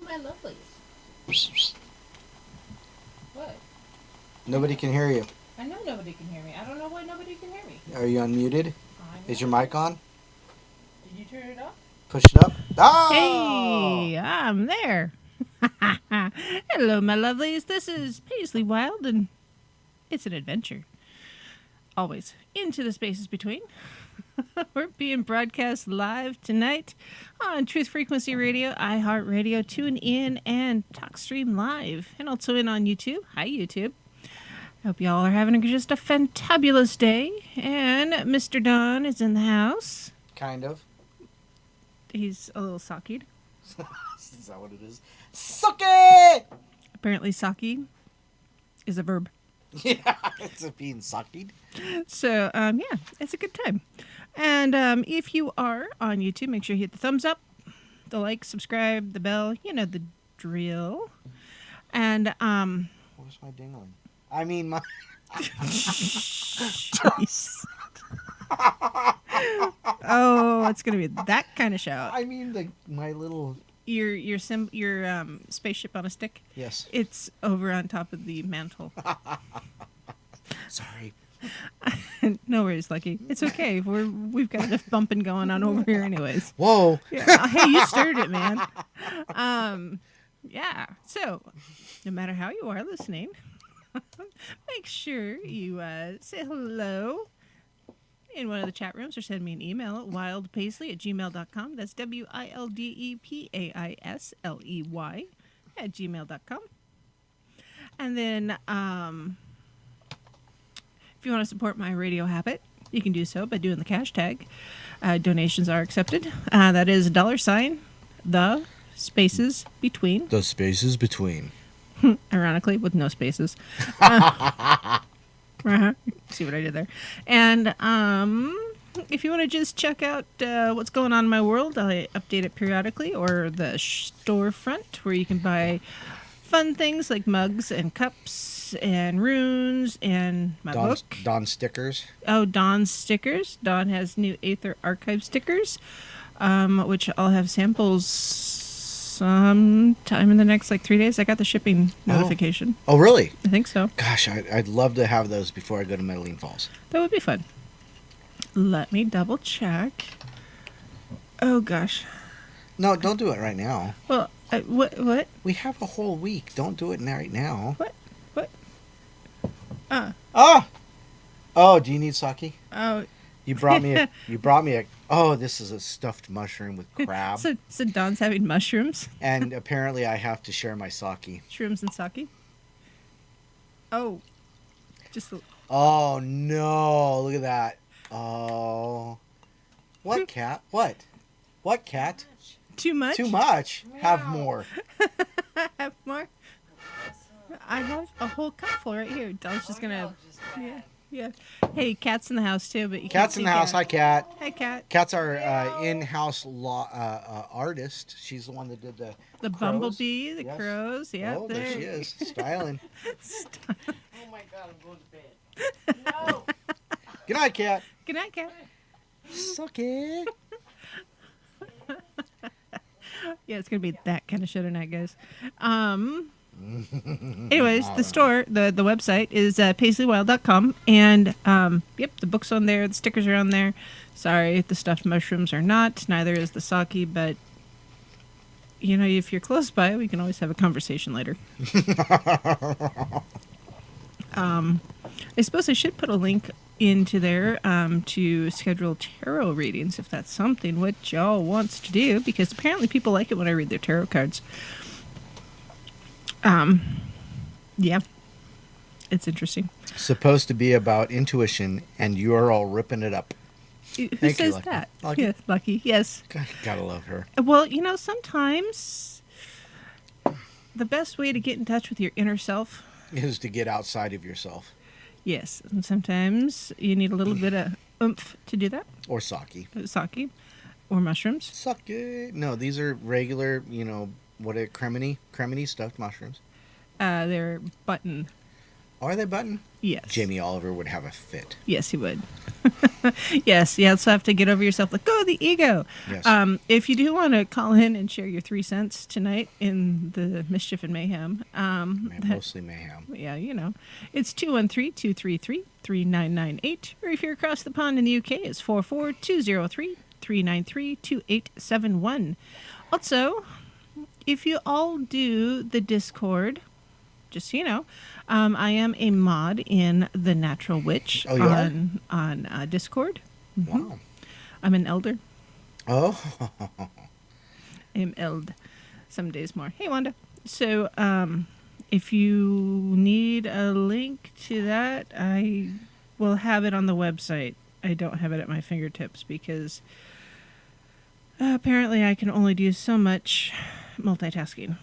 My lovelies. What? Nobody can hear you. I know nobody can hear me. I don't know why nobody can hear me. Are you unmuted? Is your mic on? Did you turn it off? Push it up. Oh! Hey, I'm there. Hello, my lovelies. This is Paisley Wild, and it's an adventure. Always into the spaces between. We're being broadcast live tonight on Truth Frequency Radio, iHeartRadio, TuneIn, and TalkStream Live, and also in on YouTube. Hi, YouTube. Hope y'all are having just a fantabulous day. And Mr. Don is in the house. Kind of. He's a little sockeyed. Is that what it is? Suck it! Apparently, socky is a verb. Yeah, it's being sucked. So, yeah, it's a good time. And if you are on YouTube, make sure you hit the thumbs up, the like, subscribe, the bell. You know the drill. And, Where's my dingling? I mean, my... Oh, it's going to be that kind of shout. I mean, my little your spaceship on a stick. Yes. It's over on top of the mantle. Sorry. No worries, Lucky. It's okay. We've got enough bumping going on over here, anyways. Whoa. Yeah. Hey, you stirred it, man. Yeah. So, no matter how you are listening, make sure you say hello in one of the chat rooms or send me an email at wildepaisley@gmail.com. That's WILDEPAISLEY@gmail.com. And then, if you want to support my radio habit, you can do so by doing the cash tag. Donations are accepted. That is $, the spaces between. The spaces between. Ironically, with no spaces. See what I did there. And if you want to just check out what's going on in my world, I update it periodically, or the storefront where you can buy fun things like mugs and cups and runes and my book. Dawn stickers. Oh, Dawn's stickers. Dawn has new Aether Archive stickers, which I'll have samples sometime in the next 3 days. I got the shipping notification. Oh, really? I think so. Gosh, I'd love to have those before I go to Medellin Falls. That would be fun. Let me double check. Oh, gosh. No, don't do it right now. Well, what? We have a whole week. Don't do it right now. What? Oh, do you need sake? Oh. You brought me a. Oh, this is a stuffed mushroom with crab. So Dawn's having mushrooms? And apparently I have to share my sake. Shrooms and sake? Oh. Oh, no. Look at that. Oh. What, cat? What? What, cat? Too much? Too much. Wow. Have more. Have more? I have a whole cupful right here. Dawn's just gonna... Yeah. Hey, Cat's in the house, too, but you Cat's in the house. Hi, Cat. Hi, Cat. Cat's our in-house artist. She's the one that did the crows. Bumblebee, the Yes. crows. Yeah, Oh, there she is. Styling. Oh my god, I'm going to bed. No! Good night, Cat. Good night, Cat. Suck it. Yeah, it's gonna be that kind of show tonight, guys. Anyways, the store, the website is paisleywild.com, and yep, the book's on there, the stickers are on there. Sorry, the stuffed mushrooms are not. Neither is the sake, but if you're close by, we can always have a conversation later. I suppose I should put a link into there to schedule tarot readings if that's something what y'all wants to do, because apparently people like it when I read their tarot cards. Yeah, it's interesting. Supposed to be about intuition, and you're all ripping it up. Who Thank you, says Lucky. that? Lucky? Yes, Lucky. Yes. Gotta love her. Well, sometimes the best way to get in touch with your inner self Is to get outside of yourself. Yes, and sometimes you need a little bit of oomph to do that. Or sake. Sake or mushrooms. Sake. No, these are regular, cremini stuffed mushrooms. They're button. Are they button? Yes. Jamie Oliver would have a fit. Yes, he would. Yes, you also have to get over yourself. Let go of the ego. Yes. If you do want to call in and share your 3 cents tonight in the mischief and mayhem. Mostly mayhem. Yeah, it's 213-233-3998. Or if you're across the pond in the UK, it's 44203-393-2871. Also, if you all do the Discord, just so you know, I am a mod in The Natural Witch on Discord. Mm-hmm. Wow. I'm an elder. Oh. I'm eld. Some days more. Hey, Wanda. So, if you need a link to that, I will have it on the website. I don't have it at my fingertips because apparently I can only do so much multitasking.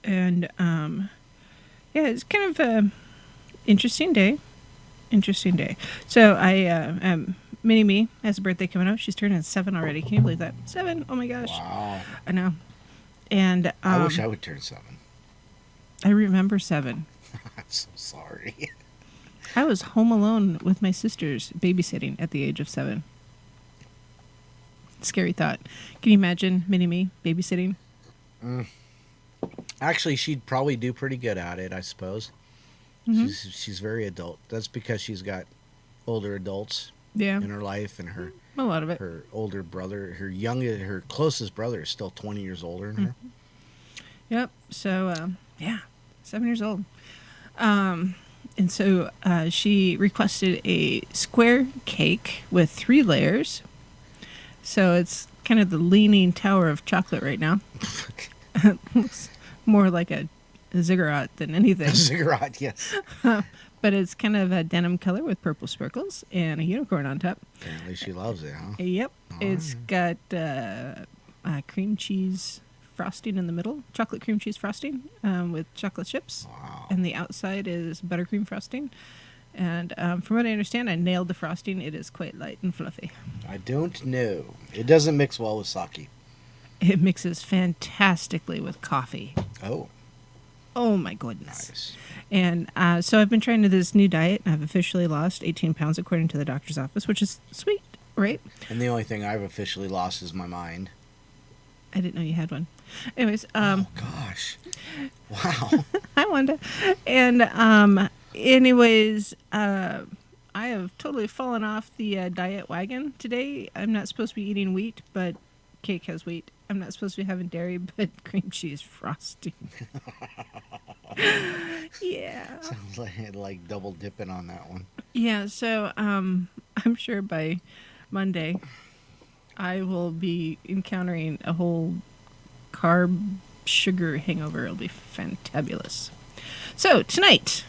And, yeah, it's kind of a interesting day. So Mini-Me has a birthday coming up. She's turning 7 already. Can you believe that? 7. Oh my gosh. Wow. I know. And I wish I would turn 7. I remember 7. I'm so sorry. I was home alone with my sisters babysitting at the age of 7. Scary thought. Can you imagine Mini-Me babysitting? Actually, she'd probably do pretty good at it, I suppose. Mm-hmm. She's very adult. That's because she's got older adults Yeah, in her life, and her a lot of it. older brother, her closest brother is still 20 years older than her. Yep. So, 7 years old. And so she requested a square cake with 3 layers. So it's kind of the leaning tower of chocolate right now. Looks more like a ziggurat than anything. Ziggurat, yes. But it's kind of a denim color with purple sparkles and a unicorn on top. Apparently she loves it, huh? Yep. All It's right. got cream cheese frosting in the middle, chocolate cream cheese frosting with chocolate chips. Wow. And the outside is buttercream frosting. And from what I understand, I nailed the frosting. It is quite light and fluffy. I don't know. It doesn't mix well with sake. It mixes fantastically with coffee. Oh, Oh my goodness. nice. And so I've been trying this new diet, and I've officially lost 18 pounds according to the doctor's office, which is sweet, right? And the only thing I've officially lost is my mind. I didn't know you had one. Anyways, Oh, gosh. Wow. hi Wanda. And anyways, I have totally fallen off the diet wagon today. I'm not supposed to be eating wheat, but cake has wheat. I'm not supposed to be having dairy, but cream cheese frosting. Yeah. Sounds like double dipping on that one. Yeah, so I'm sure by Monday I will be encountering a whole carb sugar hangover. It'll be fantabulous. So tonight,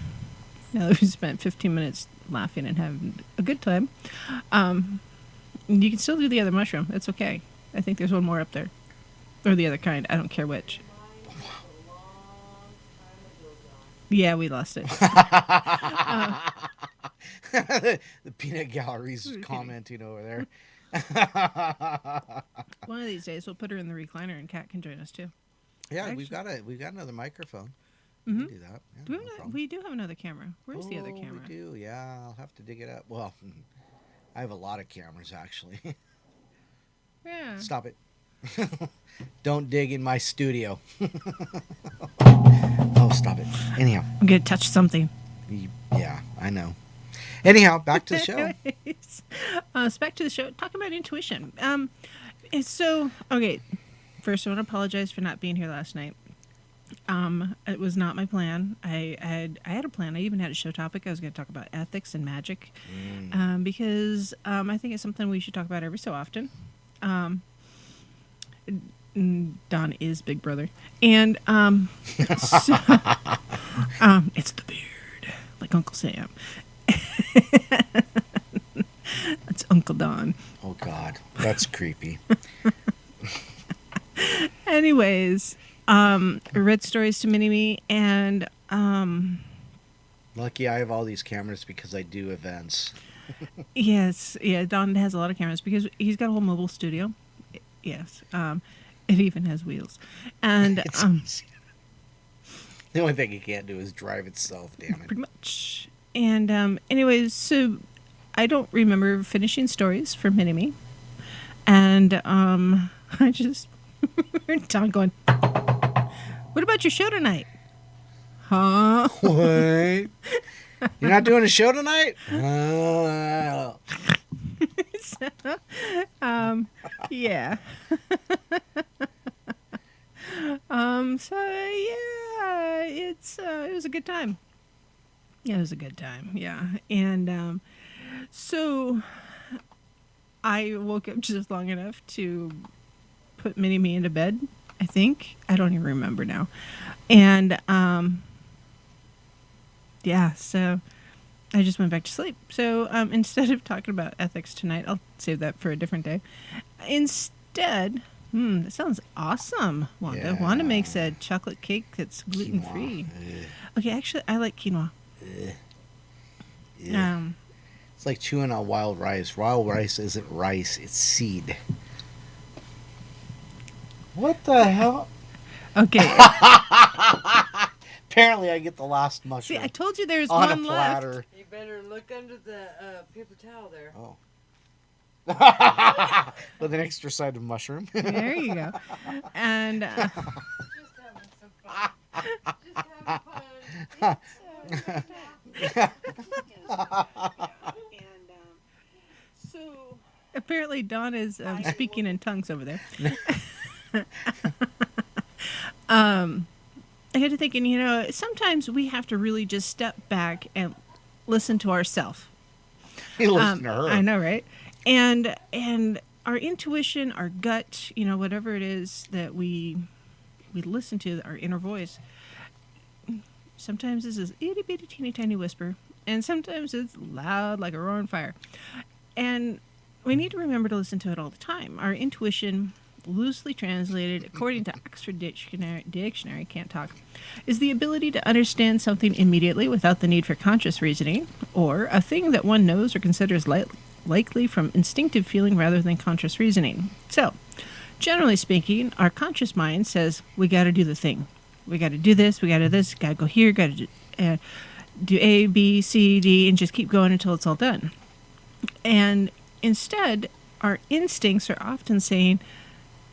now that we've spent 15 minutes laughing and having a good time, you can still do the other mushroom. It's okay. I think there's one more up there. Or the other kind. I don't care which. Yeah, we lost it. The peanut gallery's commenting over there. One of these days, we'll put her in the recliner and Kat can join us too. Yeah, Actually- we've got another microphone. Mhm. We can do that. Yeah, Do we, no problem. we do have another camera. Where's the other Oh, camera? We do. Yeah, I'll have to dig it up. Well, I have a lot of cameras actually. Yeah. Stop it. Don't dig in my studio. Oh, stop it. Anyhow, I'm going to touch something. yeah, I know. Anyhow, back to the show. Anyways, back to the show. Talking about intuition. So, okay. First, I want to apologize for not being here last night. It was not my plan. I had a plan. I even had a show topic. I was going to talk about ethics and magic, because I think it's something we should talk about every so often. Don is Big Brother, and so, it's the beard, like Uncle Sam. That's Uncle Don. Oh God, that's creepy. Anyways, I read stories to Mini-Me, and Lucky I have all these cameras because I do events. yes, yeah, Don has a lot of cameras because he's got a whole mobile studio. Yes, it even has wheels, and The only thing it can't do is drive itself. Damn it. pretty much. And anyways, so I don't remember finishing stories for Mini-Me, and I just heard Don going, "What about your show tonight?" Huh? What? You're not doing a show tonight? Yeah. So yeah, it was a good time. Yeah, it was a good time. Yeah. And so I woke up just long enough to put Mini-Me into bed, I think. I don't even remember now. And yeah, so I just went back to sleep. So instead of talking about ethics tonight, I'll save that for a different day. Instead, that sounds awesome, Wanda. Yeah. Wanda makes a chocolate cake that's gluten-free. Quinoa. Okay, actually, I like quinoa. Yeah. It's like chewing on wild rice. Wild rice isn't rice, it's seed. What the hell? Okay. Apparently I get the last See, mushroom I told you there's on a one left. platter. You better look under the paper towel there. Oh. With an extra side of mushroom. There you go. And Just having some fun. Just having fun. And so apparently Dawn is speaking in tongues over there. I got to thinking, sometimes we have to really just step back and listen to ourselves. He listens to her. I know, right? And our intuition, our gut, whatever it is that we listen to, our inner voice. Sometimes this is itty bitty teeny tiny whisper, and sometimes it's loud like a roaring fire. And we need to remember to listen to it all the time. Our intuition, loosely translated, according to Oxford Dictionary, can't talk, is the ability to understand something immediately without the need for conscious reasoning, or a thing that one knows or considers likely from instinctive feeling rather than conscious reasoning. So, generally speaking, our conscious mind says, we got to do the thing. We got to do this, we got to do this, got to go here, got to do A, B, C, D, and just keep going until it's all done. And instead, our instincts are often saying,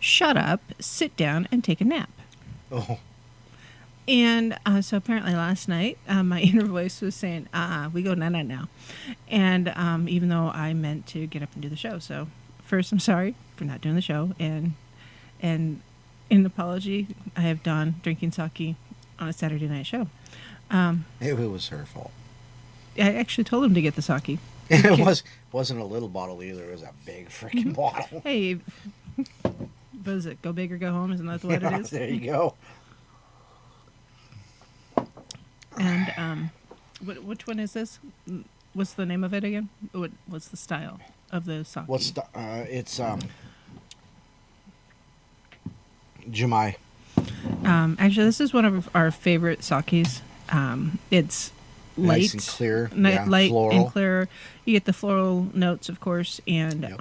shut up, sit down, and take a nap. Oh. And so apparently last night, my inner voice was saying, we go night-night now. And even though I meant to get up and do the show. So first, I'm sorry for not doing the show. And in apology, I have Dawn drinking sake on a Saturday night show. It was her fault. I actually told him to get the sake. It wasn't a little bottle either. It was a big freaking bottle. Hey, what is it? Go big or go home? Isn't that what it is? There you go. And which one is this? What's the name of it again? What's the style of the sake? It's Jemai. Actually, this is one of our favorite sakes. It's light, Nice and clear. light floral. and clear. You get the floral notes, of course, and Yep.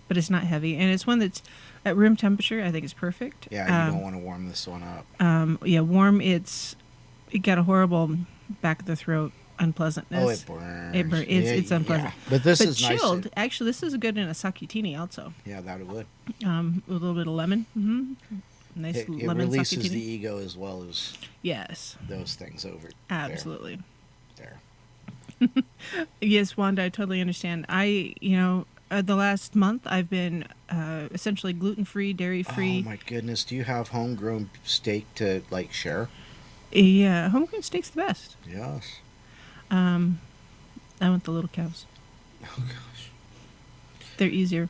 but it's not heavy, and it's one that's at room temperature. I think it's perfect. Yeah, you don't want to warm this one up. Warm. It got a horrible back of the throat unpleasantness. Oh, it burns. It's unpleasant. Yeah. But this But is chilled. nice. Actually, this is good in a sakitini also. Yeah, that would. With a little bit of lemon. Mm-hmm. Nice It lemon releases sakitini. the ego as well as Yes, those things over absolutely. there. Yes, Wanda, I totally understand. The last month I've been essentially gluten-free, Oh dairy-free. my goodness! Do you have homegrown steak to share? Yeah, homegrown steak's the best. Yes. I want the little cows. Oh gosh. They're easier.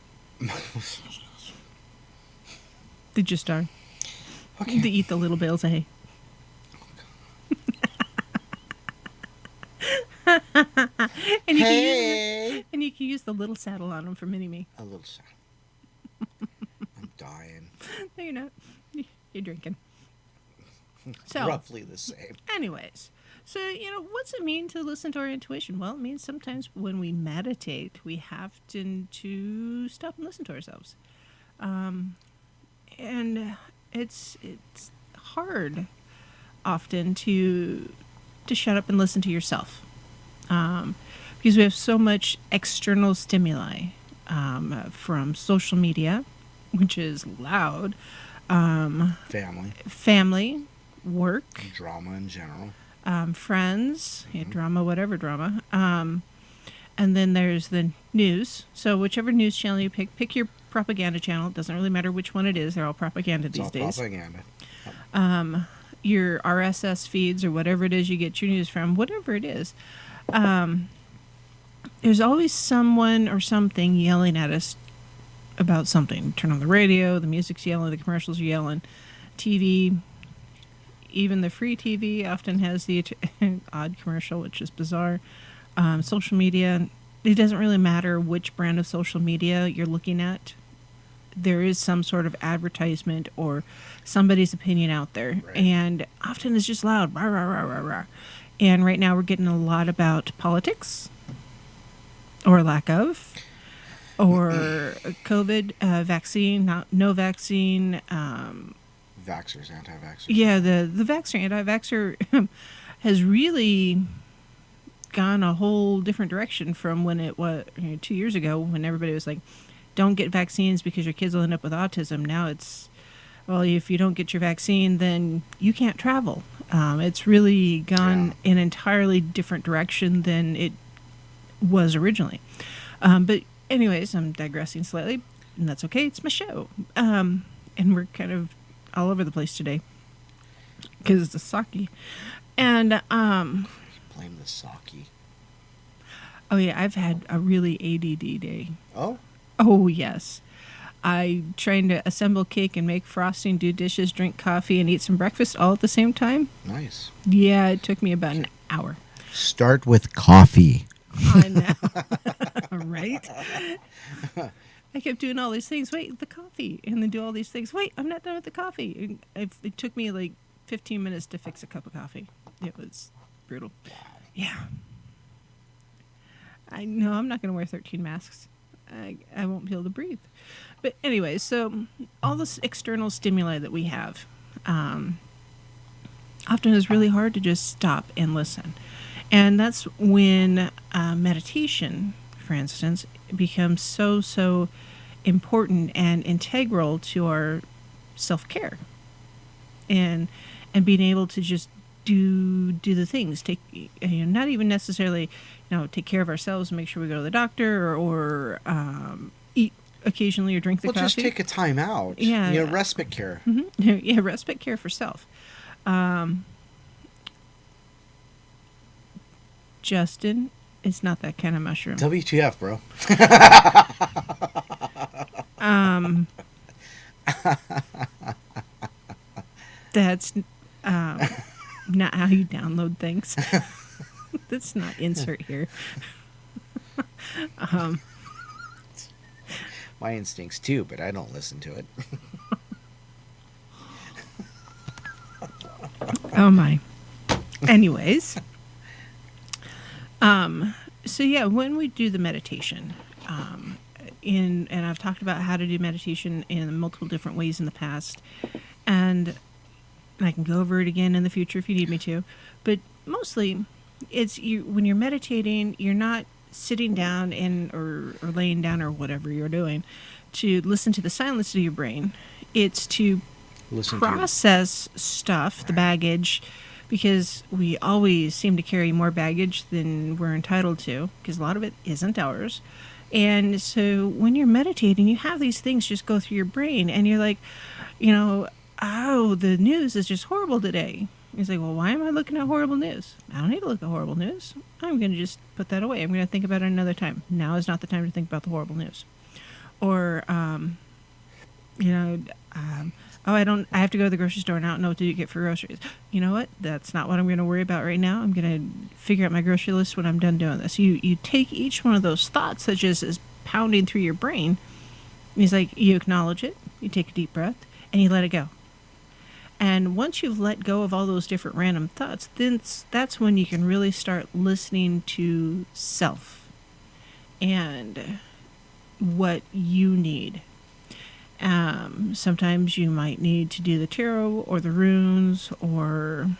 They just are. Okay. They eat the little bales of hay. and you can use the little saddle on them for mini-me. A little sad. I'm dying. No, you're not. You're drinking. So, Roughly the same. anyways, so, what's it mean to listen to our intuition? Well, it means sometimes when we meditate, we have to stop and listen to ourselves. And it's hard often to shut up and listen to yourself. Because we have so much external stimuli from social media, which is loud, family, work, Drama in general. friends, drama, whatever drama. And then there's the news. So whichever news channel you pick your propaganda channel. It doesn't really matter which one it is. They're all propaganda It's these all days. propaganda. Your RSS feeds or whatever it is you get your news from, whatever it is. There's always someone or something yelling at us about something. Turn on the radio, the music's yelling, the commercials are yelling, TV, even the free TV often has the odd commercial, which is bizarre. Social media, it doesn't really matter which brand of social media you're looking at. There is some sort of advertisement or somebody's opinion out there. Right. And often it's just loud. Rah, rah, rah, rah, rah. And right now we're getting a lot about politics or lack of, or COVID, vaccine, no vaccine. Vaxxers, anti-vaxxers. Yeah, the vaxxer, anti-vaxxer has really gone a whole different direction from when it was 2 years ago when everybody was like, don't get vaccines because your kids will end up with autism. Now it's, well, if you don't get your vaccine, then you can't travel. It's really gone in an entirely different direction than it was originally. But anyways, I'm digressing slightly, and that's okay. It's my show. And we're kind of all over the place today because it's a sake. And Blame the sake. oh yeah, I've had a really ADD day. Oh? Oh yes. I trying to assemble cake and make frosting, do dishes, drink coffee, and eat some breakfast all at the same time. Nice. Yeah, it took me about an hour. Start with coffee. I know. Right? I kept doing all these things. Wait, the coffee. And then do all these things. Wait, I'm not done with the coffee. It took me like 15 minutes to fix a cup of coffee. It was brutal. Yeah. I know I'm not going to wear 13 masks. I won't be able to breathe. But anyway, so all this external stimuli that we have often is really hard to just stop and listen. And that's when meditation, for instance, becomes so important and integral to our self-care. And being able to just do the things, take, not even necessarily, take care of ourselves and make sure we go to the doctor or eat occasionally or drink the coffee. Just take a time out. Yeah. Respite care. Mm-hmm. Yeah, respite care for self. Justin, it's not that kind of mushroom. WTF, bro? That's not how you download things. That's not insert here. My instincts too, but I don't listen to it. Oh my. Anyways. So yeah, when we do the meditation, and I've talked about how to do meditation in multiple different ways in the past, and I can go over it again in the future if you need me to, but mostly it's when you're meditating, you're not sitting down or laying down or whatever you're doing to listen to the silence of your brain. It's to process stuff, the baggage, because we always seem to carry more baggage than we're entitled to, because a lot of it isn't ours. And so when you're meditating, you have these things just go through your brain, and you're like, oh, the news is just horrible today. He's like, well, why am I looking at horrible news? I don't need to look at horrible news. I'm going to just put that away. I'm going to think about it another time. Now is not the time to think about the horrible news. Or, I have to go to the grocery store and I don't know what to get for groceries. You know what? That's not what I'm going to worry about right now. I'm going to figure out my grocery list when I'm done doing this. You take each one of those thoughts that just is pounding through your brain. And he's like, you acknowledge it, you take a deep breath, and you let it go. And once you've let go of all those different random thoughts, then that's when you can really start listening to self and what you need. Sometimes you might need to do the tarot or the runes, or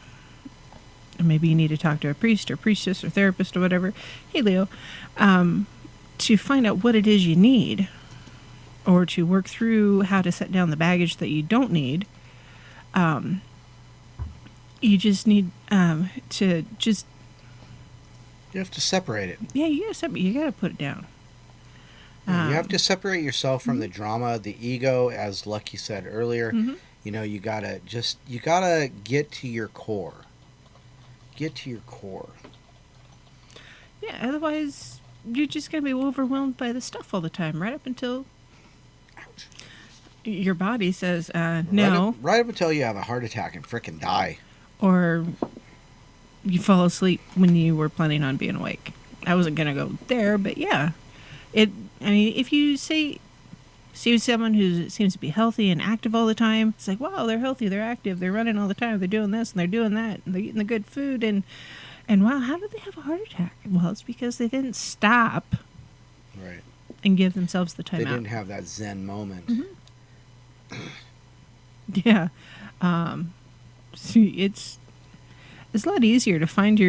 maybe you need to talk to a priest or priestess or therapist or whatever. Hey, Leo, to find out what it is you need, or to work through how to set down the baggage that you don't need. You just need to just. You have to separate it. Yeah, you gotta put it down. You have to separate yourself from the drama, the ego, as Lucky said earlier. Mm-hmm. You gotta get to your core. Get to your core. Yeah, otherwise you're just gonna be overwhelmed by the stuff all the time, right up until your body says no. Right up until you have a heart attack and frickin' die. Or you fall asleep when you were planning on being awake. I wasn't gonna go there, but yeah. If you see someone who seems to be healthy and active all the time, it's like, wow, they're healthy, they're active, they're running all the time, they're doing this and they're doing that, and they're eating the good food, and wow, how did they have a heart attack? Well, it's because they didn't stop, right, and give themselves the time They out. didn't have that Zen moment. Mm-hmm. Yeah, see, it's a lot easier to find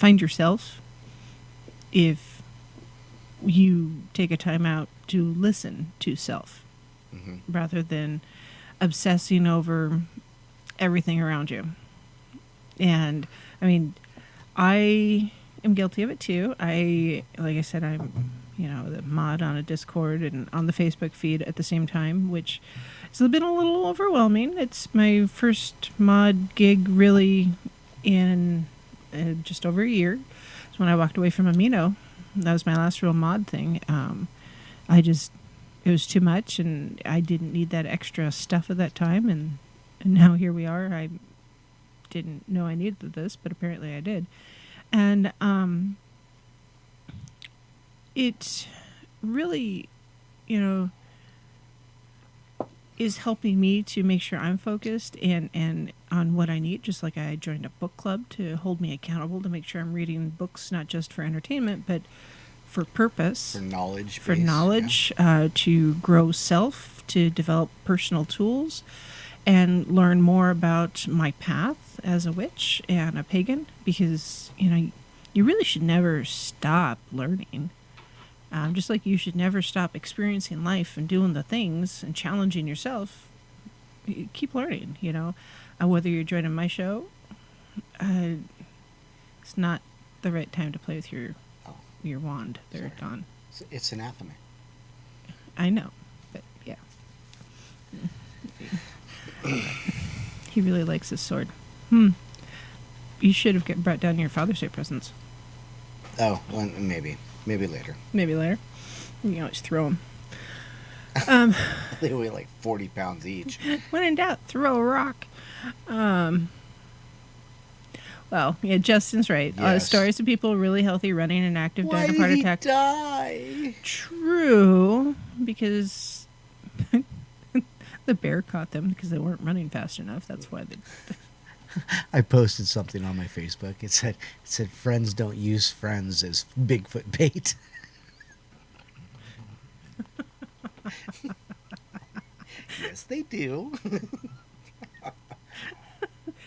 find yourself if you take a time out to listen to self rather than obsessing over everything around you. And I mean, I am guilty of it too. Like I said, I'm, the mod on a Discord and on the Facebook feed at the same time, which has been a little overwhelming. It's my first mod gig really in just over a year. It's when I walked away from Amino. That was my last real mod thing. It was too much, and I didn't need that extra stuff at that time, and now here we are. I didn't know I needed this, but apparently I did. And it really, is helping me to make sure I'm focused and on what I need, just like I joined a book club to hold me accountable to make sure I'm reading books not just for entertainment, but for purpose. For knowledge, to grow self, to develop personal tools, and learn more about my path as a witch and a pagan, because, you really should never stop learning. Just like you should never stop experiencing life and doing the things and challenging yourself. You keep learning, whether you're joining my show, it's not the right time to play with your wand there, Don. It's anathema. I know, but yeah. He really likes his sword. You should have brought down your Father's Day presents. Oh, well, maybe later. Maybe later. You can always throw them. They weigh like 40 pounds each. When in doubt, throw a rock. Well, yeah, Justin's right. Yes. Stories of people really healthy, running and active, Why died of did heart he attack. die? True, because the bear caught them because they weren't running fast enough. That's why they. I posted something on my Facebook. It said friends don't use friends as Bigfoot bait. Yes, they do.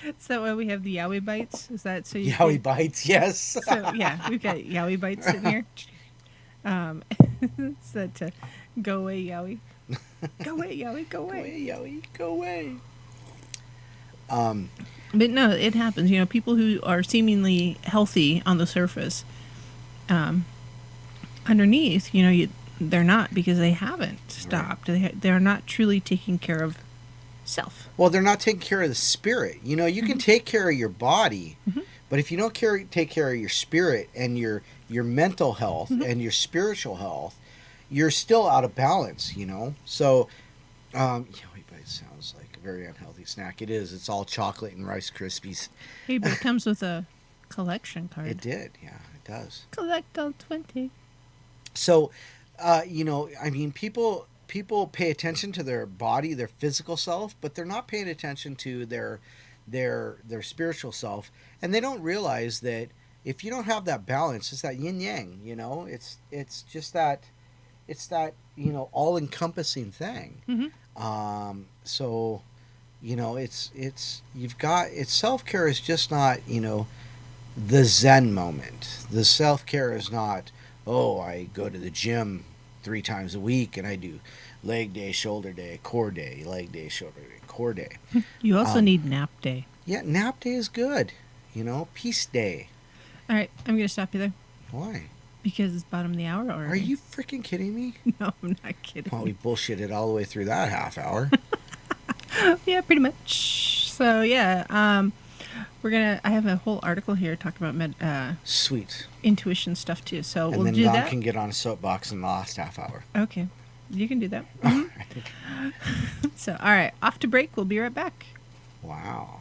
Is that why we have the Yowie bites? Is that so? Yowie bites, yes. So yeah, we've got Yowie bites sitting here. It's that go away Yowie, go away Yowie, go away. Go away, Yowie, go away. But no, it happens. People who are seemingly healthy on the surface, underneath, they're not, because they haven't stopped. Right. They're not truly taking care of self. Well, they're not taking care of the spirit. You can take care of your body, but if you don't take care of your spirit and your mental health and your spiritual health, you're still out of balance. So, Yowie bites sounds like a very unhealthy snack. It is. It's all chocolate and Rice Krispies. Hey, but it comes with a collection card. It did. Yeah, it does. Collect all 20. So, people pay attention to their body, their physical self, but they're not paying attention to their spiritual self, and they don't realize that if you don't have that balance, it's that yin yang. It's just that all encompassing thing. So, it's self-care is just not the Zen moment. The self-care is not, I go to the gym 3 times a week and I do leg day, shoulder day, core day, leg day, shoulder day, core day. You also need nap day. Yeah, nap day is good. Peace day. All right, I'm going to stop you there. Why? Because it's bottom of the hour already. Are you freaking kidding me? No, I'm not kidding. Well, we bullshitted all the way through that half hour. Yeah, pretty much. So, yeah, I have a whole article here talking about Sweet. Intuition stuff too. So we'll do that. And then Don can get on a soapbox in the last half hour. Okay. You can do that. So, all right, off to break. We'll be right back. Wow.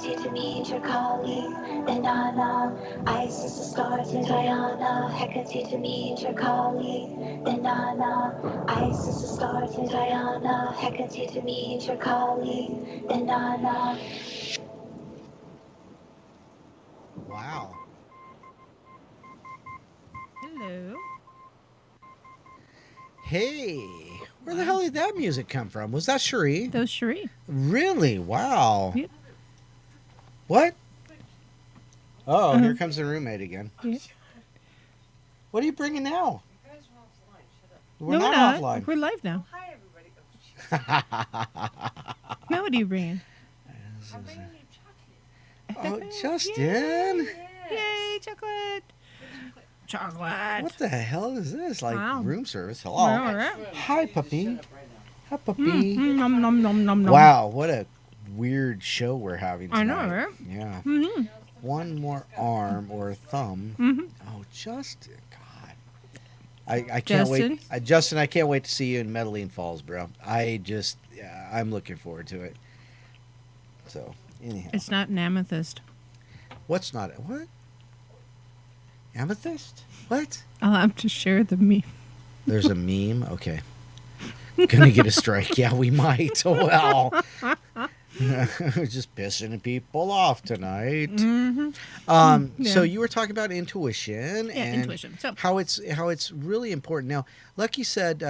Hecate to Demeter, Kali, Inanna, Isis, Astarte, Diana, Hecate to Demeter, Kali, Inanna, Isis, Astarte, Diana, Hecate to Demeter, Kali, Inanna. Wow. Hello. Hey, where the hell did that music come from? Was that Cherie? That was Cherie. Really? Wow. Yep. What? Oh, here comes the roommate again. Yeah. What are you bringing now? You guys are offline. Shut up. We're No, not we're offline. We're live now. Hi, everybody. Oh, Now what are you bringing? I'm bringing you chocolate. Oh, Justin. Yay, chocolate. Chocolate. What the hell is this? Like Wow. room service? Hello. Wow. All right. Hi, puppy. Shut up right now. Hi, puppy. Nom, nom, nom, nom, nom. Wow, what a weird show we're having tonight. I know, right? Yeah. Mm-hmm. One more arm or a thumb. Mm-hmm. Oh, Justin, God. I can't wait. Justin? Justin, I can't wait to see you in Medellin Falls, bro. I'm looking forward to it. So, anyhow. It's not an amethyst. What's not, what? Amethyst? What? I'll have to share the meme. There's a meme? Okay. Gonna get a strike. Yeah, we might. Well, just pissing people off tonight. Mm-hmm. So Yeah. you were talking about intuition Yeah, and intuition. So how it's really important. Now, Lucky said,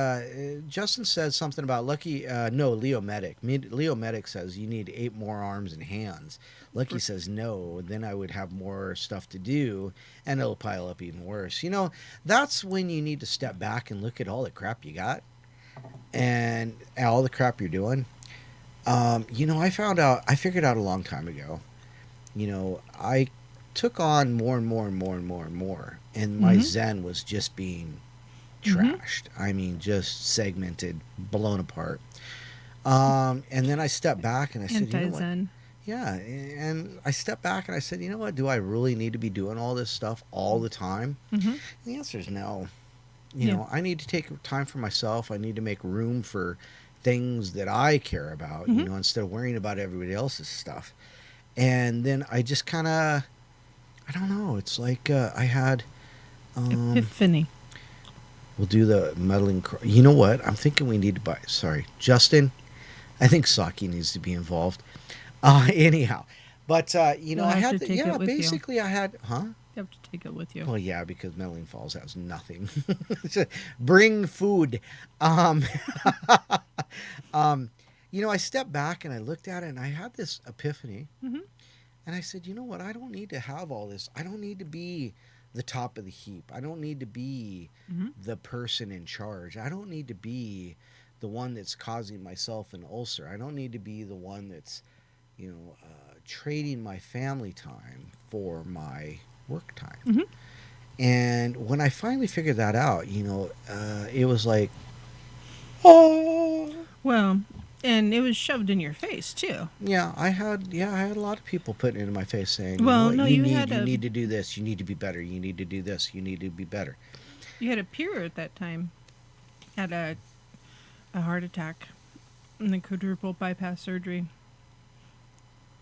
Justin said something about Leo Medic. Leo Medic says you need 8 more arms and hands. Lucky says no, then I would have more stuff to do and it'll pile up even worse. You know, that's when you need to step back and look at all the crap you got and all the crap you're doing. You know, I figured out a long time ago, you know, I took on more and more and more and more and more, and my Zen was just being trashed. I mean, just segmented, blown apart. And then I stepped back and I said, you know what? anti-zen. Yeah, and I stepped back and I said, you know what? Do I really need to be doing all this stuff all the time? Mm-hmm. And the answer is no. You Yeah. know, I need to take time for myself. I need to make room for things that I care about, you know, instead of worrying about everybody else's stuff. And then I just kind of, I don't know. It's like I had, Epiphany. we'll do the meddling. You know what? I'm thinking we need to buy. Sorry, Justin. I think Saki needs to be involved. Anyhow, but you know, You'll I have had to to, take it yeah. with you. Basically, I had, huh? You have to take it with you. Well, yeah, because Meddling Falls has nothing. Bring food. You know, I stepped back and I looked at it and I had this epiphany. Mhm. And I said, you know what? I don't need to have all this. I don't need to be the top of the heap. I don't need to be the person in charge. I don't need to be the one that's causing myself an ulcer. I don't need to be the one that's, you know, trading my family time for my work time. And when I finally figured that out, you know, it was like, oh, Well, and it was shoved in your face too. yeah. I had a lot of people putting it in my face saying, Well, you know no, what, you you had need to do this, you need to be better, you need to do this, you need to be better. You had a peer at that time had a heart attack and the quadruple bypass surgery.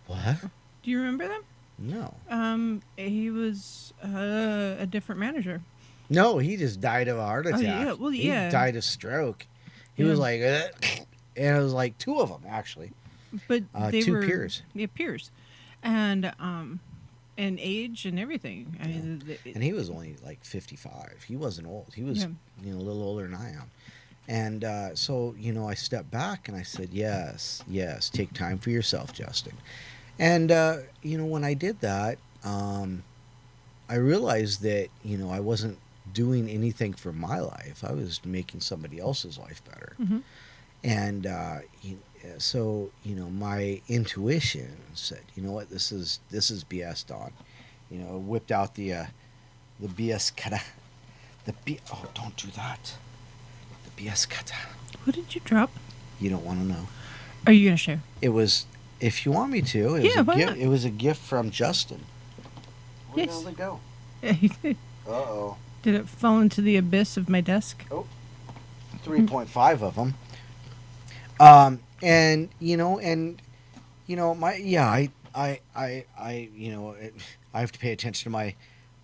What? Do you remember them? No. He was a different manager. No, he just died of a heart attack. yeah, well, yeah. He died of stroke. He Yeah. was like, and it was like 2 of them actually. But they 2 were peers. Yeah, peers, and age and everything. I mean, And he was only like 55. He wasn't old. He was, Yeah. you know, a little older than I am. And so, you know, I stepped back and I said, yes, take time for yourself, Justin. And, you know, when I did that, I realized that, you know, I wasn't doing anything for my life. I was making somebody else's life better. And so, you know, my intuition said, you know what, this is BS, Don. You know, whipped out the BS kata. Oh, don't do that. The BS kata. what did you drop? You don't want to know. Are you gonna share? It was, if you want me to, it was Yeah, a why gift. not? It was a gift from Justin. Where Yes. the hell did it go? Did Uh-oh. it fall into the abyss of my desk? 3.5 of them. And you know, I have to pay attention to my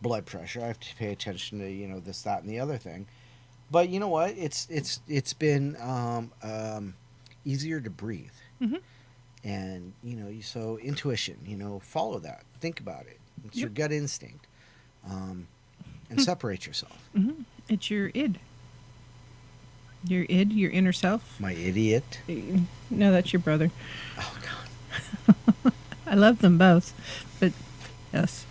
blood pressure. I have to pay attention to this, that, and the other thing. But you know what? It's been easier to breathe, Mm-hmm. and so intuition. Follow that. Think about it. It's your Yep. gut instinct, and separate yourself. Mm-hmm. It's your id. Your id, your inner self. My idiot. No, that's your brother. Oh God. I love them both, but yes.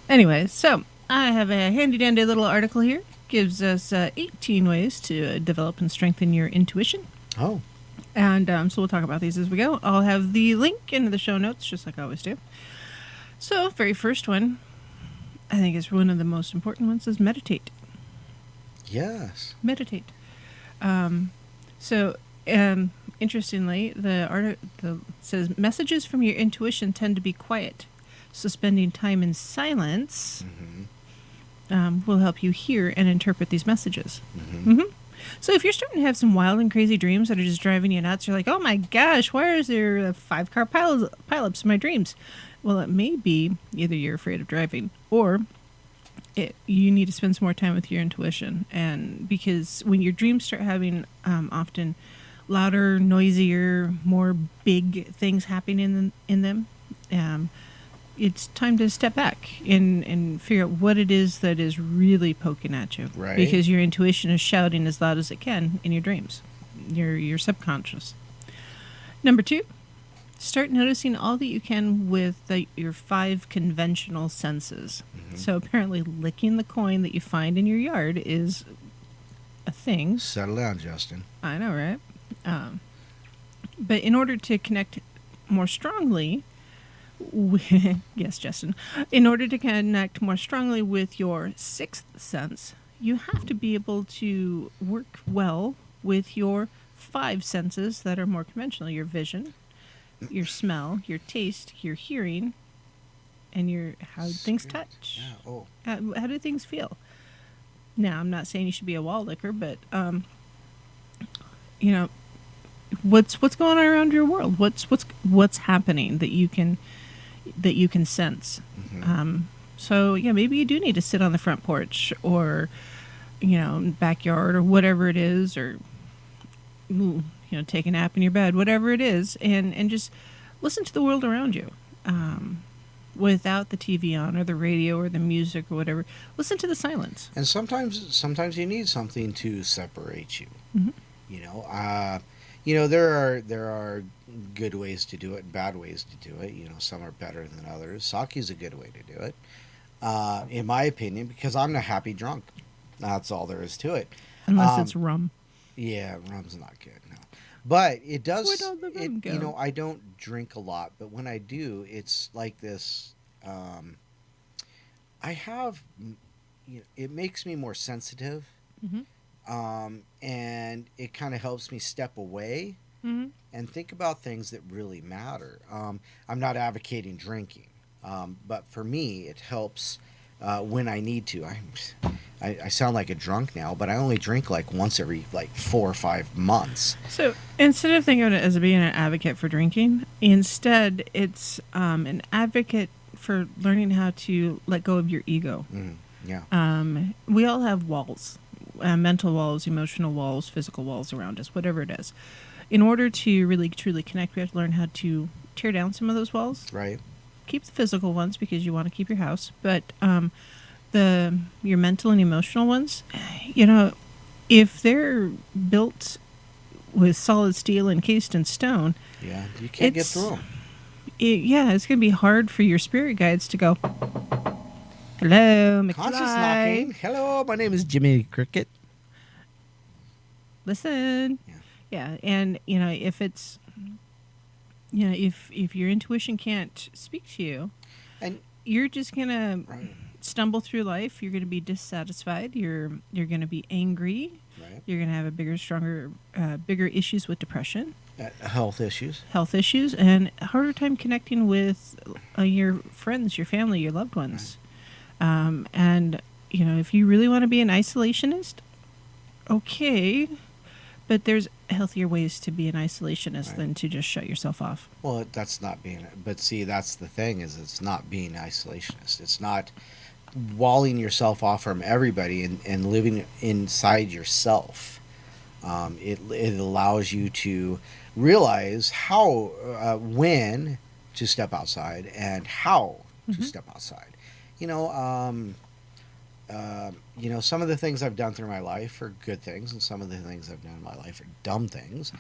Anyway, so I have a handy-dandy little article here. Gives us 18 ways to develop and strengthen your intuition. Oh. And so we'll talk about these as we go. I'll have the link into the show notes, just like I always do. So, very first one, I think is one of the most important ones, is meditate. Yes. Meditate. Interestingly, the article says messages from your intuition tend to be quiet, so spending time in silence will help you hear and interpret these messages. So if you're starting to have some wild and crazy dreams that are just driving you nuts, you're like, oh my gosh, why is there 5-car pileups in my dreams? Well, it may be either you're afraid of driving or you need to spend some more time with your intuition. And because when your dreams start having often louder, noisier, more big things happening in them, it's time to step back and figure out what it is that is really poking at you. Right. Because your intuition is shouting as loud as it can in your dreams, your subconscious. Number 2, start noticing all that you can with your 5 conventional senses. So apparently licking the coin that you find in your yard is a thing. Settle down, Justin. I know, right? But in order to connect more strongly yes, Justin. In order to connect more strongly with your 6th sense, you have to be able to work well with your 5 senses that are more conventional: your vision, your smell, your taste, your hearing, and your how things touch. Yeah. Oh. How do things feel? Now, I'm not saying you should be a wall licker, but what's going on around your world? What's happening that you can sense? So yeah, maybe you do need to sit on the front porch or backyard or whatever it is, or take a nap in your bed, whatever it is, and just listen to the world around you. Without the TV on or the radio or the music or whatever, listen to the silence. And sometimes you need something to separate you. There are good ways to do it and bad ways to do it. Some are better than others. Sake's a good way to do it, in my opinion, because I'm a happy drunk. That's all there is to it. Unless it's rum. Yeah, rum's not good. No, but it does. Where'd all the rum go? I don't drink a lot, but when I do, it's like this. I have. It makes me more sensitive. And it kind of helps me step away and think about things that really matter. I'm not advocating drinking, but for me, it helps when I need to. I sound like a drunk now, but I only drink like once every 4 or 5 months. So instead of thinking of it as being an advocate for drinking, instead it's an advocate for learning how to let go of your ego. Yeah. We all have walls. Mental walls, emotional walls, physical walls around us, whatever it is. In order to really truly connect, we have to learn how to tear down some of those walls. Right. Keep the physical ones because you want to keep your house, but your mental and emotional ones, if they're built with solid steel encased in stone, yeah, you can't get through them. It's going to be hard for your spirit guides to go, hello, Conscious knocking. Hello, my name is Jimmy Cricket. Listen. Yeah, and if it's if your intuition can't speak to you, and you're just gonna stumble through life. You're gonna be dissatisfied. You're gonna be angry. Right. You're gonna have bigger issues with depression, health issues, and a harder time connecting with your friends, your family, your loved ones. Right. And if you really want to be an isolationist, okay, but there's healthier ways to be an isolationist Right. than to just shut yourself off. Well, that's not being. But see, that's the thing is, it's not being isolationist. It's not walling yourself off from everybody and living inside yourself. It allows you to realize how, when to step outside and how to step outside. You know, some of the things I've done through my life are good things, and some of the things I've done in my life are dumb things.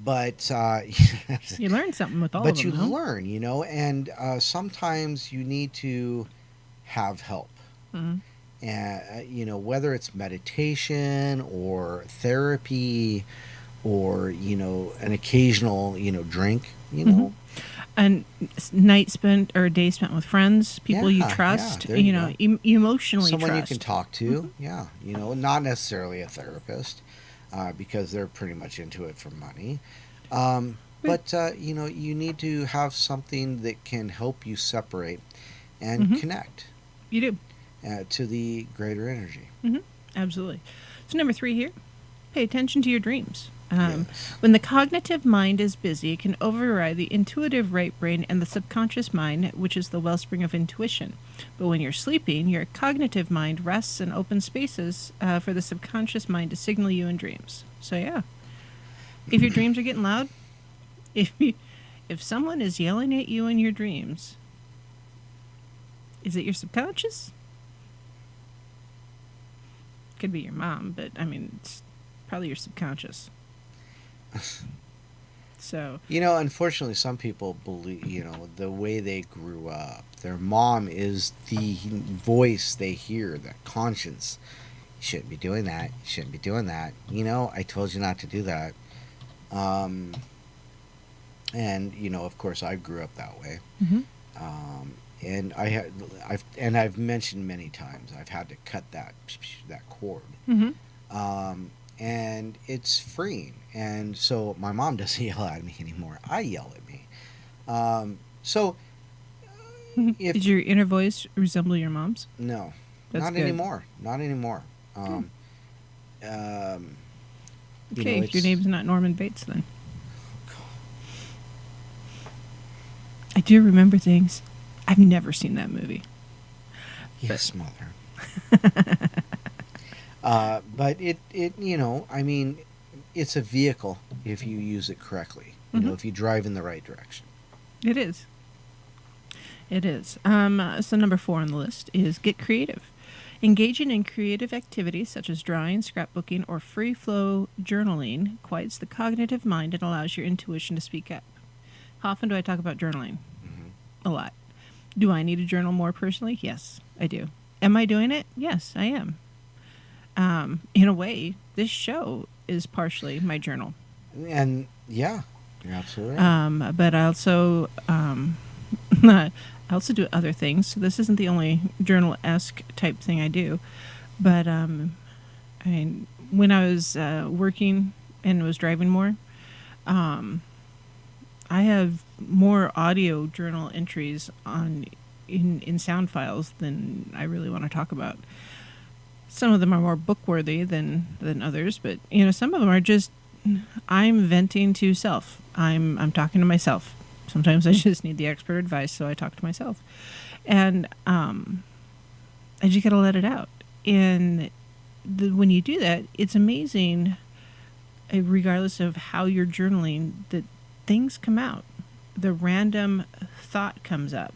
But You learn something with all of but them. you though. learn, and sometimes you need to have help. Mhm. And whether it's meditation or therapy or an occasional drink, And night spent or a day spent with friends, people you Yeah, trust, there you go. emotionally someone trust. you can talk to. Yeah, not necessarily a therapist, because they're pretty much into it for money. But you need to have something that can help you separate and connect You do. to the greater energy. Absolutely. So number 3 here, pay attention to your dreams. Yes. When the cognitive mind is busy, it can override the intuitive right brain and the subconscious mind, which is the wellspring of intuition. But when you're sleeping, your cognitive mind rests and opens spaces for the subconscious mind to signal you in dreams. So yeah, if your dreams are getting loud, if someone is yelling at you in your dreams, is it your subconscious? Could be your mom, but I mean, it's probably your subconscious. So Unfortunately, some people believe, the way they grew up, their mom is the voice they hear, that conscience. You shouldn't be doing that. You shouldn't be doing that. I told you not to do that. And of course, I grew up that way. And I've mentioned many times I've had to cut that cord. And it's freeing. And so my mom doesn't yell at me anymore. I yell at me. So if Did your inner voice resemble your mom's? no, That's not good. anymore. Not anymore. Okay, your name's not Norman Bates then. I do remember things. I've never seen that movie. Yes, mother. But it I mean, it's a vehicle if you use it correctly. If you drive in the right direction. It is. It is. So number 4 on the list is get creative. Engaging in creative activities such as drawing, scrapbooking, or free flow journaling quiets the cognitive mind and allows your intuition to speak up. How often do I talk about journaling? A lot. Do I need to journal more personally? Yes, I do. Am I doing it? Yes, I am. In a way, this show is partially my journal. And yeah, you're absolutely right. But I also I also do other things. So this isn't the only journal-esque type thing I do. But I mean, when I was working and was driving more, I have more audio journal entries in sound files than I really want to talk about. Some of them are more book-worthy than others, but some of them are just I'm venting to self. I'm talking to myself. Sometimes I just need the expert advice, so I talk to myself. And I just got to let it out. And when you do that, it's amazing, regardless of how you're journaling, that things come out. The random thought comes up.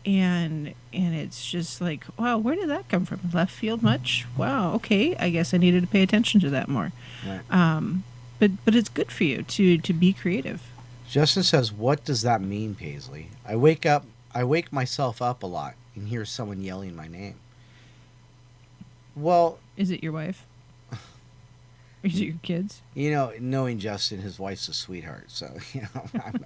And it's just like, wow, where did that come from? Left field much? Wow, okay. I guess I needed to pay attention to that more. Right. But it's good for you to be creative. Justin says, "What does that mean, Paisley? I wake myself up a lot and hear someone yelling my name." Well, Is it your wife? Or is it your kids? knowing Justin, his wife's a sweetheart, so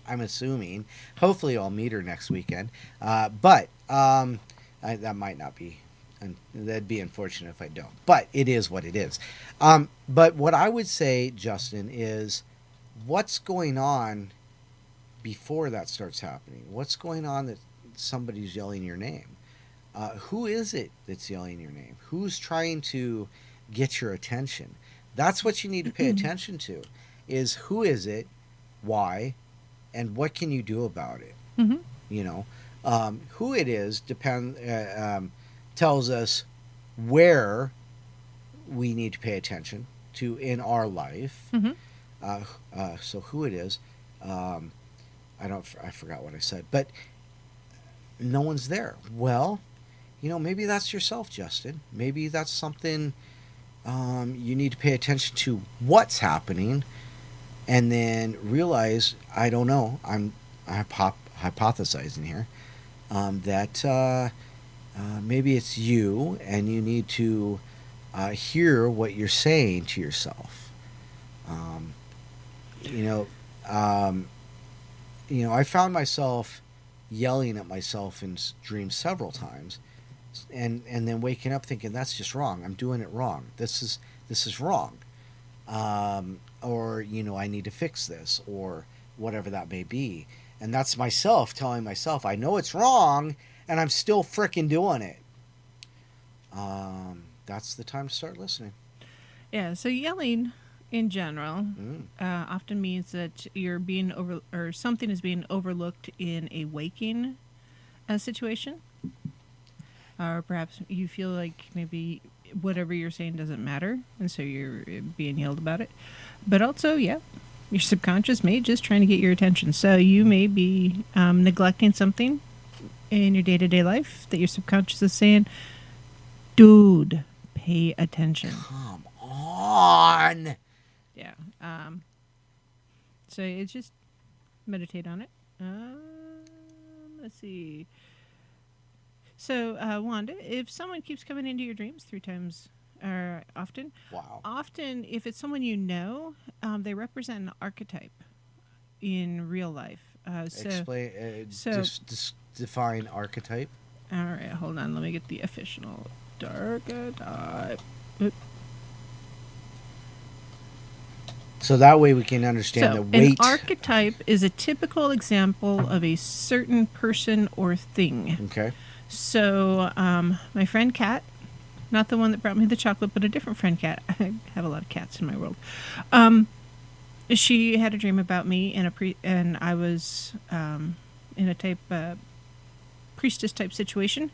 I'm assuming. Hopefully, I'll meet her next weekend. But that might not be. And that'd be unfortunate if I don't. But it is what it is. But what I would say, Justin, is what's going on before that starts happening? What's going on that somebody's yelling your name? Who is it that's yelling your name? Who's trying to get your attention? That's what you need to pay attention to, is who is it, why, and what can you do about it. Mm-hmm. You know, who it is tells us where we need to pay attention to in our life. Mm-hmm. So who it is, I forgot what I said, but no one's there. Well, maybe that's yourself, Justin. Maybe that's something you need to pay attention to what's happening, and then realize, I don't know, I'm hypothesizing here, that maybe it's you, and you need to hear what you're saying to yourself. I found myself yelling at myself in dreams several times, and then waking up thinking, that's just wrong. I'm doing it wrong. This is wrong. Or I need to fix this, or whatever that may be. And that's myself telling myself, I know it's wrong, and I'm still frickin' doing it. That's the time to start listening. Yeah, so yelling in general often means that you're being or something is being overlooked in a waking situation. Or perhaps you feel like maybe whatever you're saying doesn't matter, and so you're being yelled about it. But also, your subconscious may just trying to get your attention. So you may be neglecting something in your day-to-day life that your subconscious is saying, dude, pay attention. Come on. Yeah. So it's just meditate on it. Let's see. So, Wanda, if someone keeps coming into your dreams 3 times or often, often if it's someone you know, they represent an archetype in real life. Explain. Just define archetype. All right, hold on. Let me get the official archetype. So that way we can understand the weight. An archetype is a typical example of a certain person or thing. Okay. So, my friend Kat, not the one that brought me the chocolate, but a different friend Kat. I have a lot of cats in my world. She had a dream about me, and I was in a priestess type situation.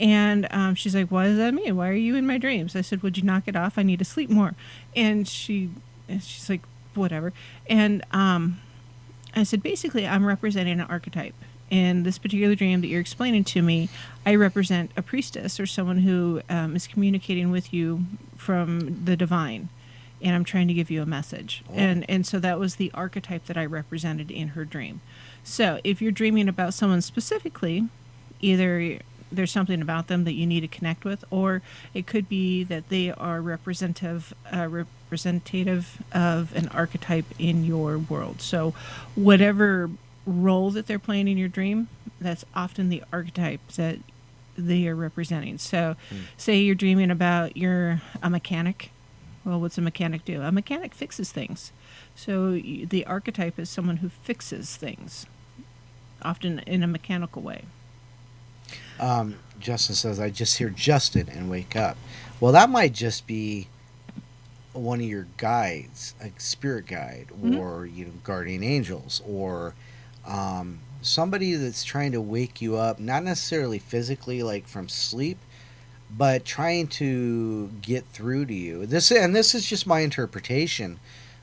And she's like, "What does that mean? Why are you in my dreams?" I said, "Would you knock it off? I need to sleep more." And she's like, "Whatever." And I said, "Basically, I'm representing an archetype. In this particular dream that you're explaining to me, I represent a priestess or someone who is communicating with you from the divine, and I'm trying to give you a message." Oh. And so that was the archetype that I represented in her dream. So if you're dreaming about someone specifically, either there's something about them that you need to connect with, or it could be that they are representative of an archetype in your world. So whatever role that they're playing in your dream, that's often the archetype that they are representing. So say you're dreaming about you're a mechanic. Well, what's a mechanic do? A mechanic fixes things. So the archetype is someone who fixes things, often in a mechanical way. Justin says, I just hear Justin and wake up. Well, that might just be one of your guides, like spirit guide, or guardian angels, or somebody that's trying to wake you up, not necessarily physically, like from sleep, but trying to get through to you. This is just my interpretation.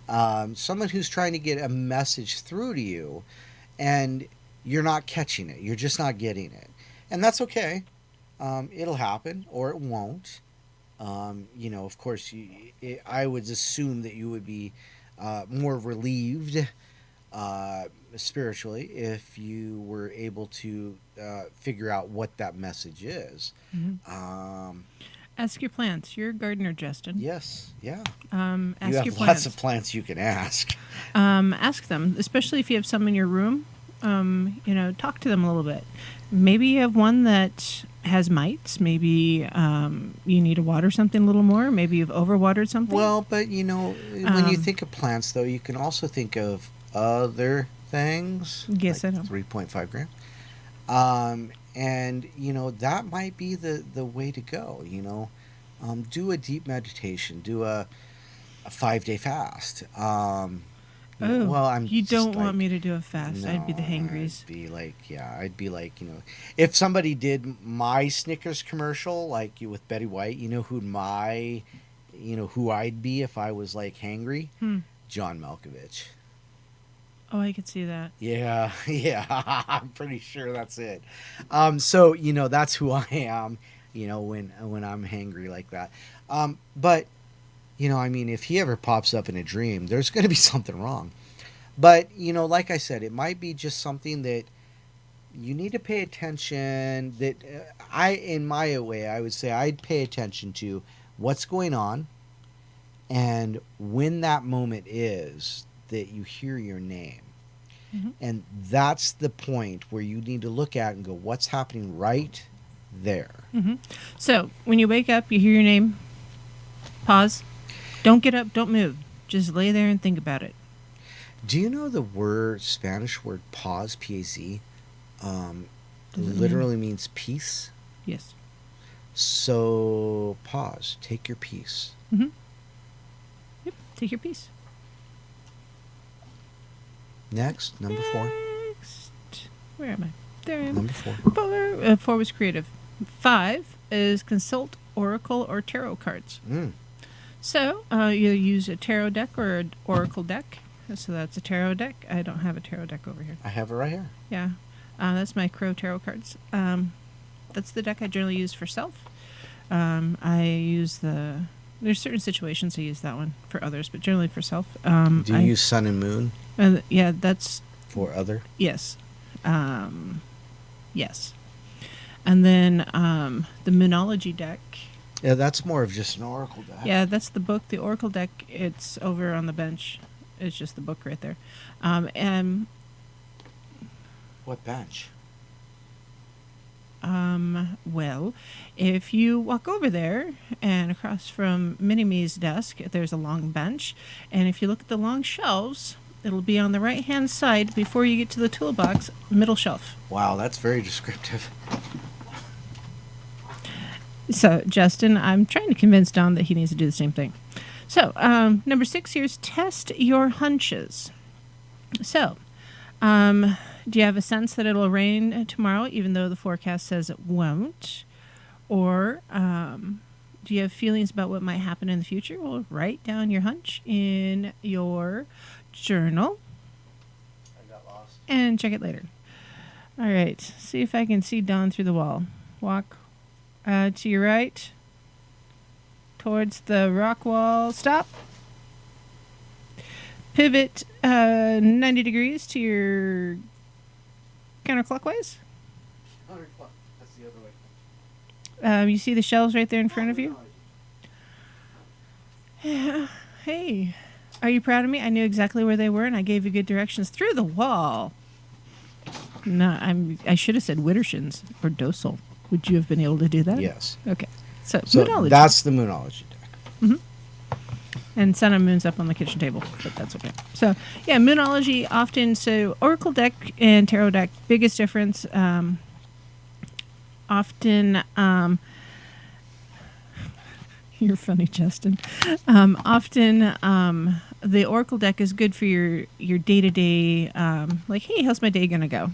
Someone who's trying to get a message through to you, and you're not catching it. You're just not getting it. And that's okay. It'll happen, or it won't. Of course, I would assume that you would be more relieved spiritually if you were able to figure out what that message is. Ask your plants. You're a gardener, Justin. Yes, yeah. Ask you have your plants. lots of plants you can ask. Ask them, especially if you have some in your room. Talk to them a little bit. Maybe you have one that has mites. Maybe you need to water something a little more. Maybe you've overwatered something. Well, but when you think of plants, though, you can also think of other things. Yes, like I know. 3.5 grams. And that might be the way to go. Do a deep meditation. Do a a 5-day fast. Oh, well, you just don't want like- me to do a fast. I'd be the hangries. I'd be like, if somebody did my Snickers commercial, like you with Betty White, who I'd be if I was like hangry? John Malkovich. Oh, I could see that. Yeah, yeah, I'm pretty sure that's it. So that's who I am. When I'm hangry like that. But if he ever pops up in a dream, there's going to be something wrong. But like I said, it might be just something that you need to pay attention. That in my way, I would say I'd pay attention to what's going on, and when that moment is that you hear your name. Mm-hmm. And that's the point where you need to look at and go, what's happening right there? Mm-hmm. So when you wake up, you hear your name, pause. Don't get up, don't move. Just lay there and think about it. Do you know the Spanish word pause, P-A-Z, Does it literally means peace? Yes. So pause, take your peace. Mm-hmm. Yep, take your piece. Next, number 4. Next. Where am I? There I am. Number 4. 4 was creative. 5 is consult oracle or tarot cards. So you use a tarot deck or an oracle deck. So that's a tarot deck. I don't have a tarot deck over here. I have it right here. Yeah, that's my Crow tarot cards. That's the deck I generally use for self. I use there's certain situations I use that one for others, but generally for self. Do you use sun and moon yeah, that's for other? yes. Yes. And then the Moonology deck. Yeah, that's more of just an oracle deck. Yeah, that's the book. The Oracle deck, it's over on the bench. It's just the book right there. And What bench? well, if you walk over there and across from Mini-Me's desk, there's a long bench. And if you look at the long shelves, it'll be on the right-hand side before you get to the toolbox, middle shelf. Wow, that's very descriptive. So, Justin, I'm trying to convince Don that he needs to do the same thing. So, number 6 here is test your hunches. So, do you have a sense that it'll rain tomorrow, even though the forecast says it won't? Or do you have feelings about what might happen in the future? Well, write down your hunch in your journal. I got lost. And check it later. All right. See if I can see Don through the wall. Walk to your right. Towards the rock wall. Stop. Pivot 90 degrees to your counterclockwise. That's the other way. You see the shelves right there in front of you? Yeah. Hey, are you proud of me? I knew exactly where they were, and I gave you good directions through the wall. No, I should have said Widdershins or Docile. Would you have been able to do that? Yes. Okay. So Moonology. That's the Moonology deck. And Sun and Moon's up on the kitchen table, but that's okay. So, yeah, Moonology often, so Oracle deck and Tarot deck, biggest difference, often, you're funny, Justin. Often, the Oracle deck is good for your day-to-day, like, hey, how's my day going to go?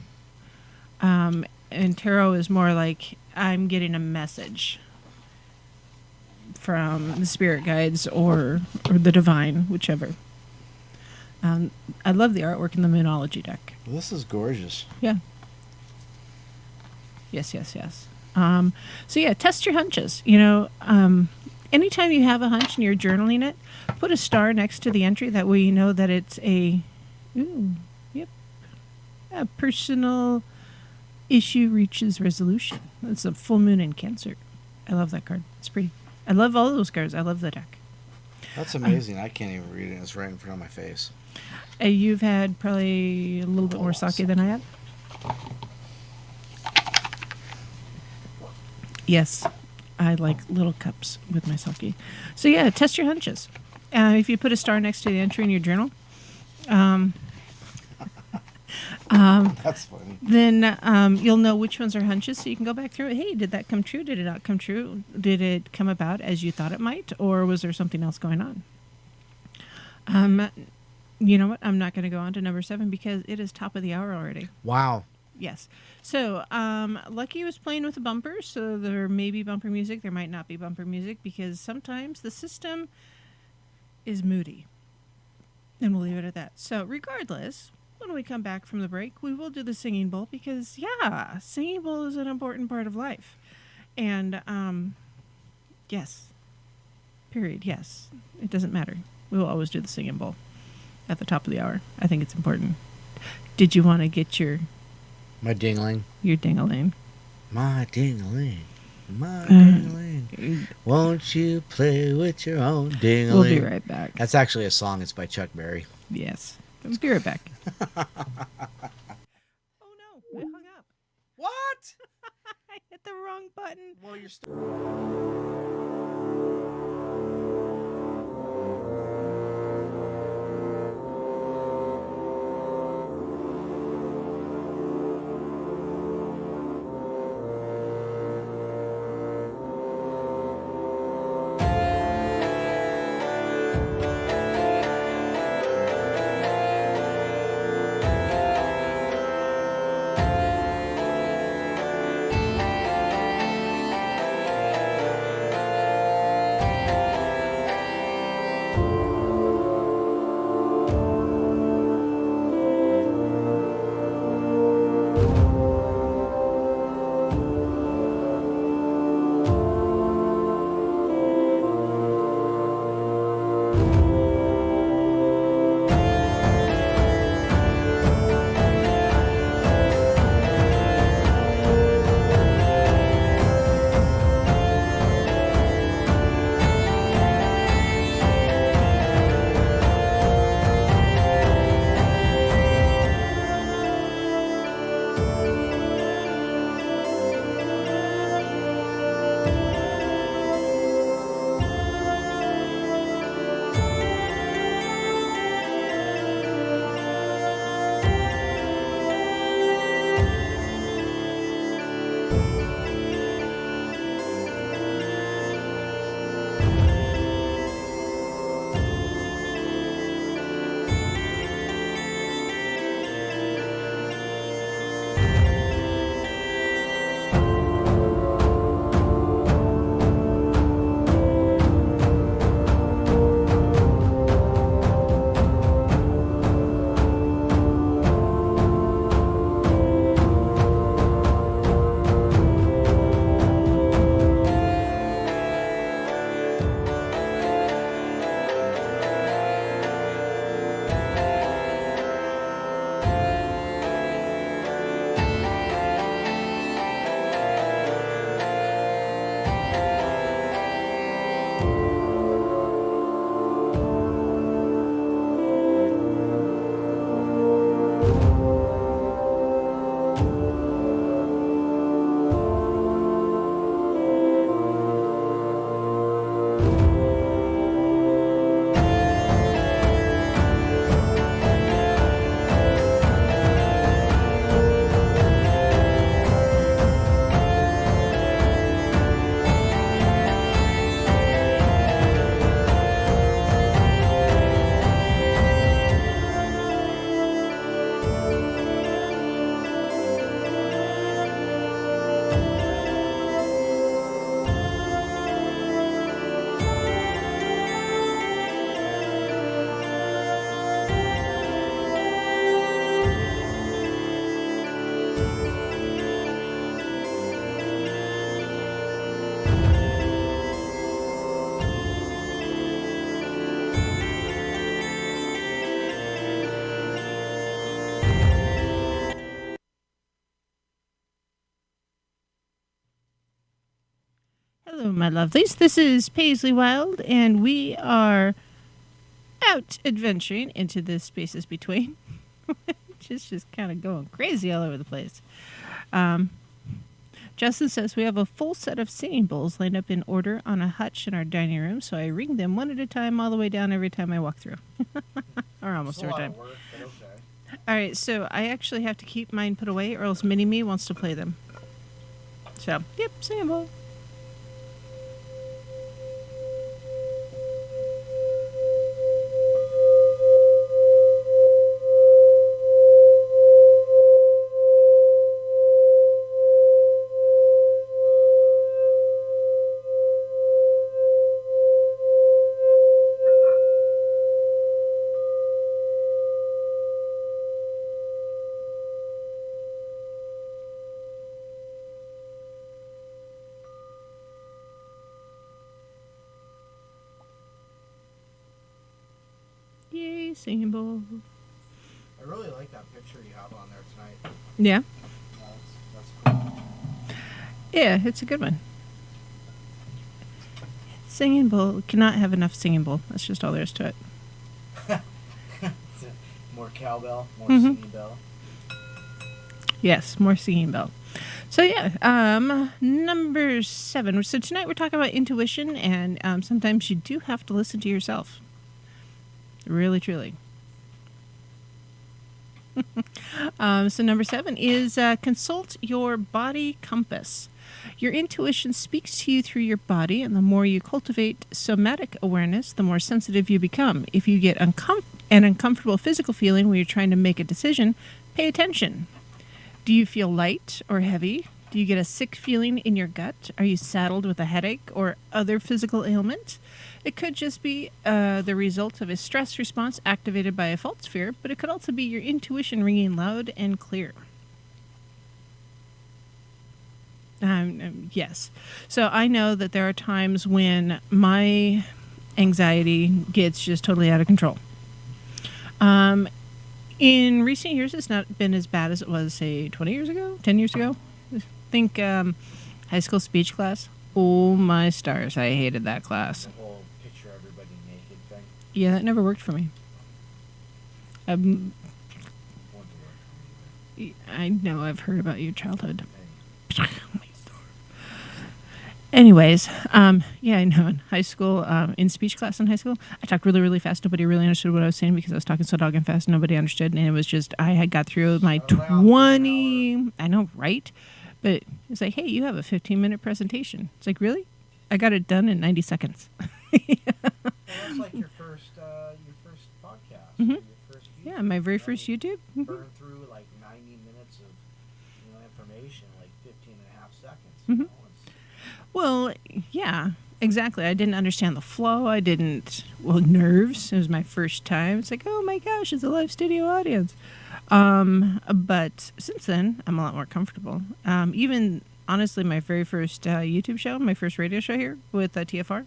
And Tarot is more like, I'm getting a message from the spirit guides or the divine, whichever. I love the artwork in the Moonology deck. This is gorgeous. Yeah. Yes. So yeah, test your hunches. Anytime you have a hunch and you're journaling it, put a star next to the entry. That way you know that it's a personal issue reaches resolution. It's a full moon in Cancer. I love that card. It's pretty. I love all those cards. I love the deck. That's amazing. I can't even read it. It's right in front of my face. You've had probably a little bit more sake than I have. Yes, I like little cups with my sake. So yeah, test your hunches. If you put a star next to the entry in your journal, That's funny. then you'll know which ones are hunches, so you can go back through it. Hey, did that come true? Did it not come true? Did it come about as you thought it might, or was there something else going on? You know what? I'm not going to go on to number 7 because it is top of the hour already. Wow. Yes. So, Lucky was playing with the bumpers, so there may be bumper music. There might not be bumper music because sometimes the system is moody. And we'll leave it at that. So, regardless, when we come back from the break, we will do the singing bowl because, yeah, singing bowl is an important part of life. And, yes. Period. Yes. It doesn't matter. We will always do the singing bowl at the top of the hour. I think it's important. Did you want to get My dingling. your ding-a-ling? My ding-a-ling. My ding-a-ling. Won't you play with your own ding-a-ling? We'll be right back. That's actually a song. It's by Chuck Berry. Yes. We'll be right back. Oh no, I hung up. What? I hit the wrong button. Well, you're still... Hello, my lovelies. This is Paisley Wild, and we are out adventuring into the spaces between. just kind of going crazy all over the place. Justin says we have a full set of singing bowls lined up in order on a hutch in our dining room, so I ring them one at a time all the way down every time I walk through. Or almost every time. Work, but okay. All right, so I actually have to keep mine put away, or else Mini-Me wants to play them. So, yep, singing bowl. a singing bowl. I really like that picture you have on there tonight. Yeah. That's cool. Yeah, it's a good one. Singing bowl. Cannot have enough singing bowl. That's just all there is to it. More cowbell, more Mhm. singing bell. Yes, more singing bell. So yeah, number 7. So tonight we're talking about intuition, and sometimes you do have to listen to yourself. Really, truly. So number 7 is consult your body compass. Your intuition speaks to you through your body, and the more you cultivate somatic awareness, the more sensitive you become. If you get an uncomfortable physical feeling when you're trying to make a decision, pay attention. Do you feel light or heavy? Do you get a sick feeling in your gut? Are you saddled with a headache or other physical ailment? It could just be the result of a stress response activated by a false fear, but it could also be your intuition ringing loud and clear. Yes. So I know that there are times when my anxiety gets just totally out of control. In recent years, it's not been as bad as it was, say, 20 years ago, 10 years ago. I think high school speech class. Oh, my stars. I hated that class. The whole picture everybody naked thing. Yeah, that never worked for me. Wouldn't work for me I know I've heard about your childhood. Anyways, yeah, I know in high school, in speech class in high school, I talked really, really fast. Nobody really understood what I was saying because I was talking so doggone fast. Nobody understood. And it was just, I had got through my 20, I know, right? But it's like, hey, you have a 15-minute presentation. It's like, really? I got it done in 90 seconds. Well, that's like your first podcast. Mhm. Your first YouTube, Yeah, my very you know, first you YouTube. Mhm. Burn through like 90 minutes of information like 15 and a half seconds. Mhm. You know? Well, yeah, exactly. I didn't understand the flow. Nerves. It was my first time. It's like, oh my gosh, it's a live studio audience. But since then, I'm a lot more comfortable. Even, honestly, my very first YouTube show, my first radio show here with TFR,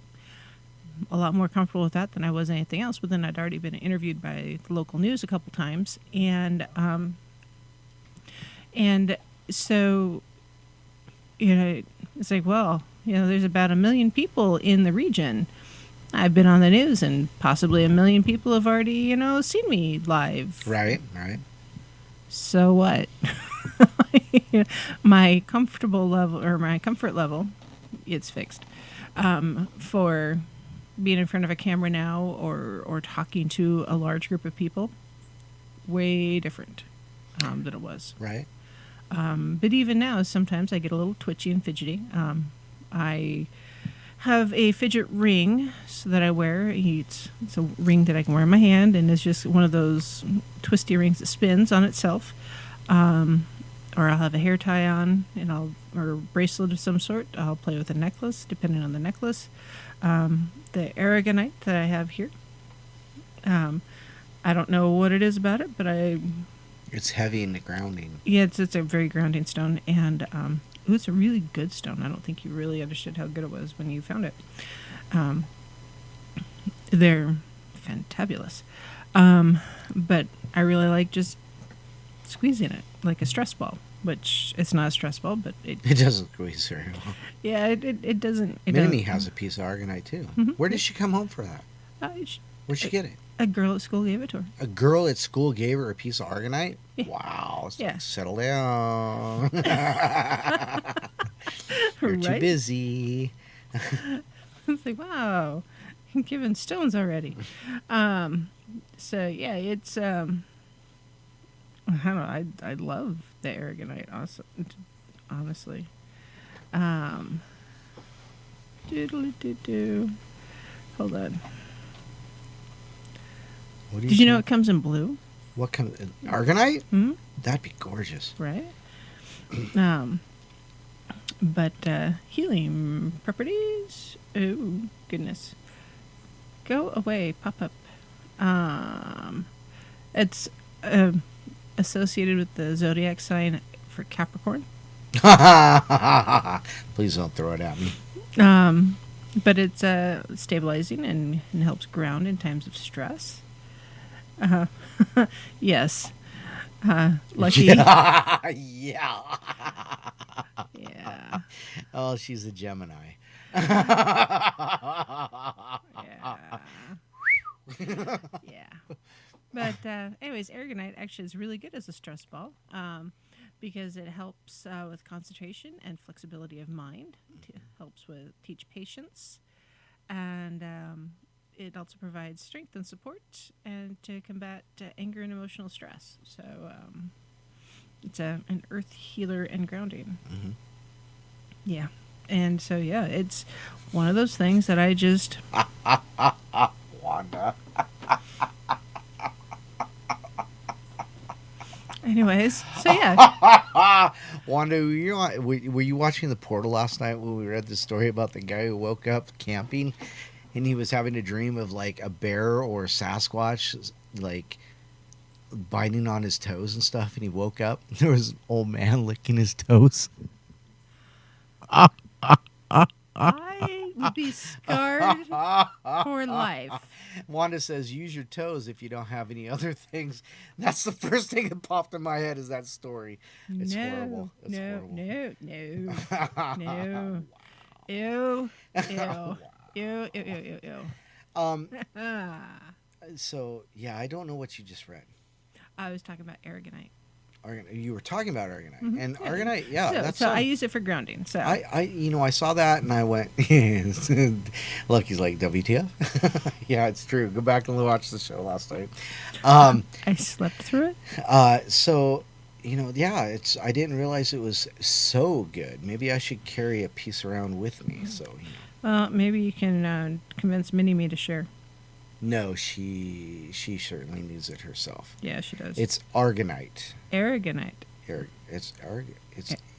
a lot more comfortable with that than I was anything else. But then I'd already been interviewed by the local news a couple times. And so, it's like, well, there's about 1 million people in the region. I've been on the news, and possibly 1 million people have already, seen me live. Right. So what? My comfortable level, or my comfort level, it's fixed. For being in front of a camera now, or talking to a large group of people, way different than it was. Right. But even now, sometimes I get a little twitchy and fidgety. I have a fidget ring so that I wear. It's a ring that I can wear in my hand, and it's just one of those twisty rings that spins on itself. Or I'll have a hair tie on, or a bracelet of some sort. I'll play with a necklace, depending on the necklace. The aragonite that I have here. I don't know what it is about it, but It's heavy and grounding. Yeah, it's a very grounding stone, and it's a really good stone. I don't think you really understood how good it was when you found it. They're fantabulous. But I really like just squeezing it like a stress ball, which it's not a stress ball, but it doesn't squeeze very well. Yeah, it doesn't. Minnie has a piece of aragonite too. Mhm. Where did she come home for that? Where'd she get it? A girl at school gave it to her. A girl at school gave her a piece of aragonite? Yeah. Wow. It's Yeah. like, settle down. You're too Right? busy. It's like, wow, I'm giving stones already. So yeah, it's I don't know. I love the aragonite. Also, honestly. Doodly-doo-doo. Hold on. What do Did you know say? it comes in blue? What comes? Aragonite? Hmm? That'd be gorgeous. Right. But healing properties. Oh goodness. Go away. Pop up. It's associated with the zodiac sign for Capricorn. Please don't throw it at me. But it's stabilizing and helps ground in times of stress. Yes. Lucky. Yeah. Yeah. Yeah. Oh, she's a Gemini. Yeah. Yeah. But anyways, aragonite actually is really good as a stress ball because it helps with concentration and flexibility of mind. Helps with teach patience, and it also provides strength and support and to combat anger and emotional stress. So it's an earth healer and grounding. Mm-hmm. Yeah. And so, yeah, it's one of those things that I just... Wanda. Anyways, so yeah. Wanda, were you watching The Portal last night when we read the story about the guy who woke up camping and he was having a dream of like a bear or a Sasquatch like biting on his toes and stuff, and he woke up and there was an old man licking his toes? I would be scarred for life. Wanda says, use your toes if you don't have any other things. That's the first thing that popped in my head is that story. It's horrible. It's horrible. No. Ew. Ew. So, yeah, I don't know what you just read. I was talking about aragonite. You were talking about aragonite. Mm-hmm. And aragonite, yeah. So I use it for grounding. So I saw that and I went, look, he's like, WTF? Yeah, it's true. Go back and watch the show last night. I slept through it. So, yeah, I didn't realize it was so good. Maybe I should carry a piece around with me. So, Well, maybe you can convince Mini-Me to share. No, she certainly needs it herself. Yeah, she does. It's aragonite. Aragonite. It's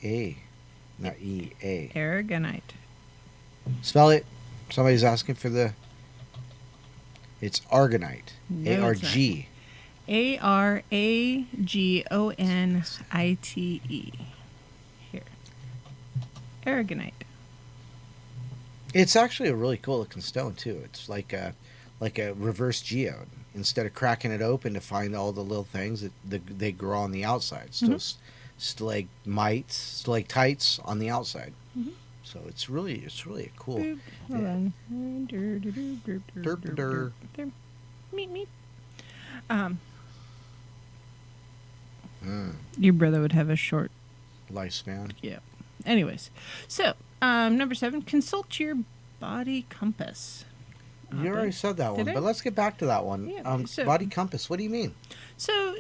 A, not E, A. Aragonite. Spell it. Somebody's asking for the... It's aragonite. No, A-R-G. A-R-A-G-O-N-I-T-E. Here. Aragonite. It's actually a really cool looking stone, too. It's like a reverse geode. Instead of cracking it open to find all the little things, they grow on the outside. So stalagmites on the outside. Mm-hmm. So it's really a cool. Boop. Hold on. Dur. There. Meet. Your brother would have a short Lifespan. Yeah. Anyways, so number 7, consult your body compass. You already said that one, but let's get back to that one. Yeah, Body compass. What do you mean? So,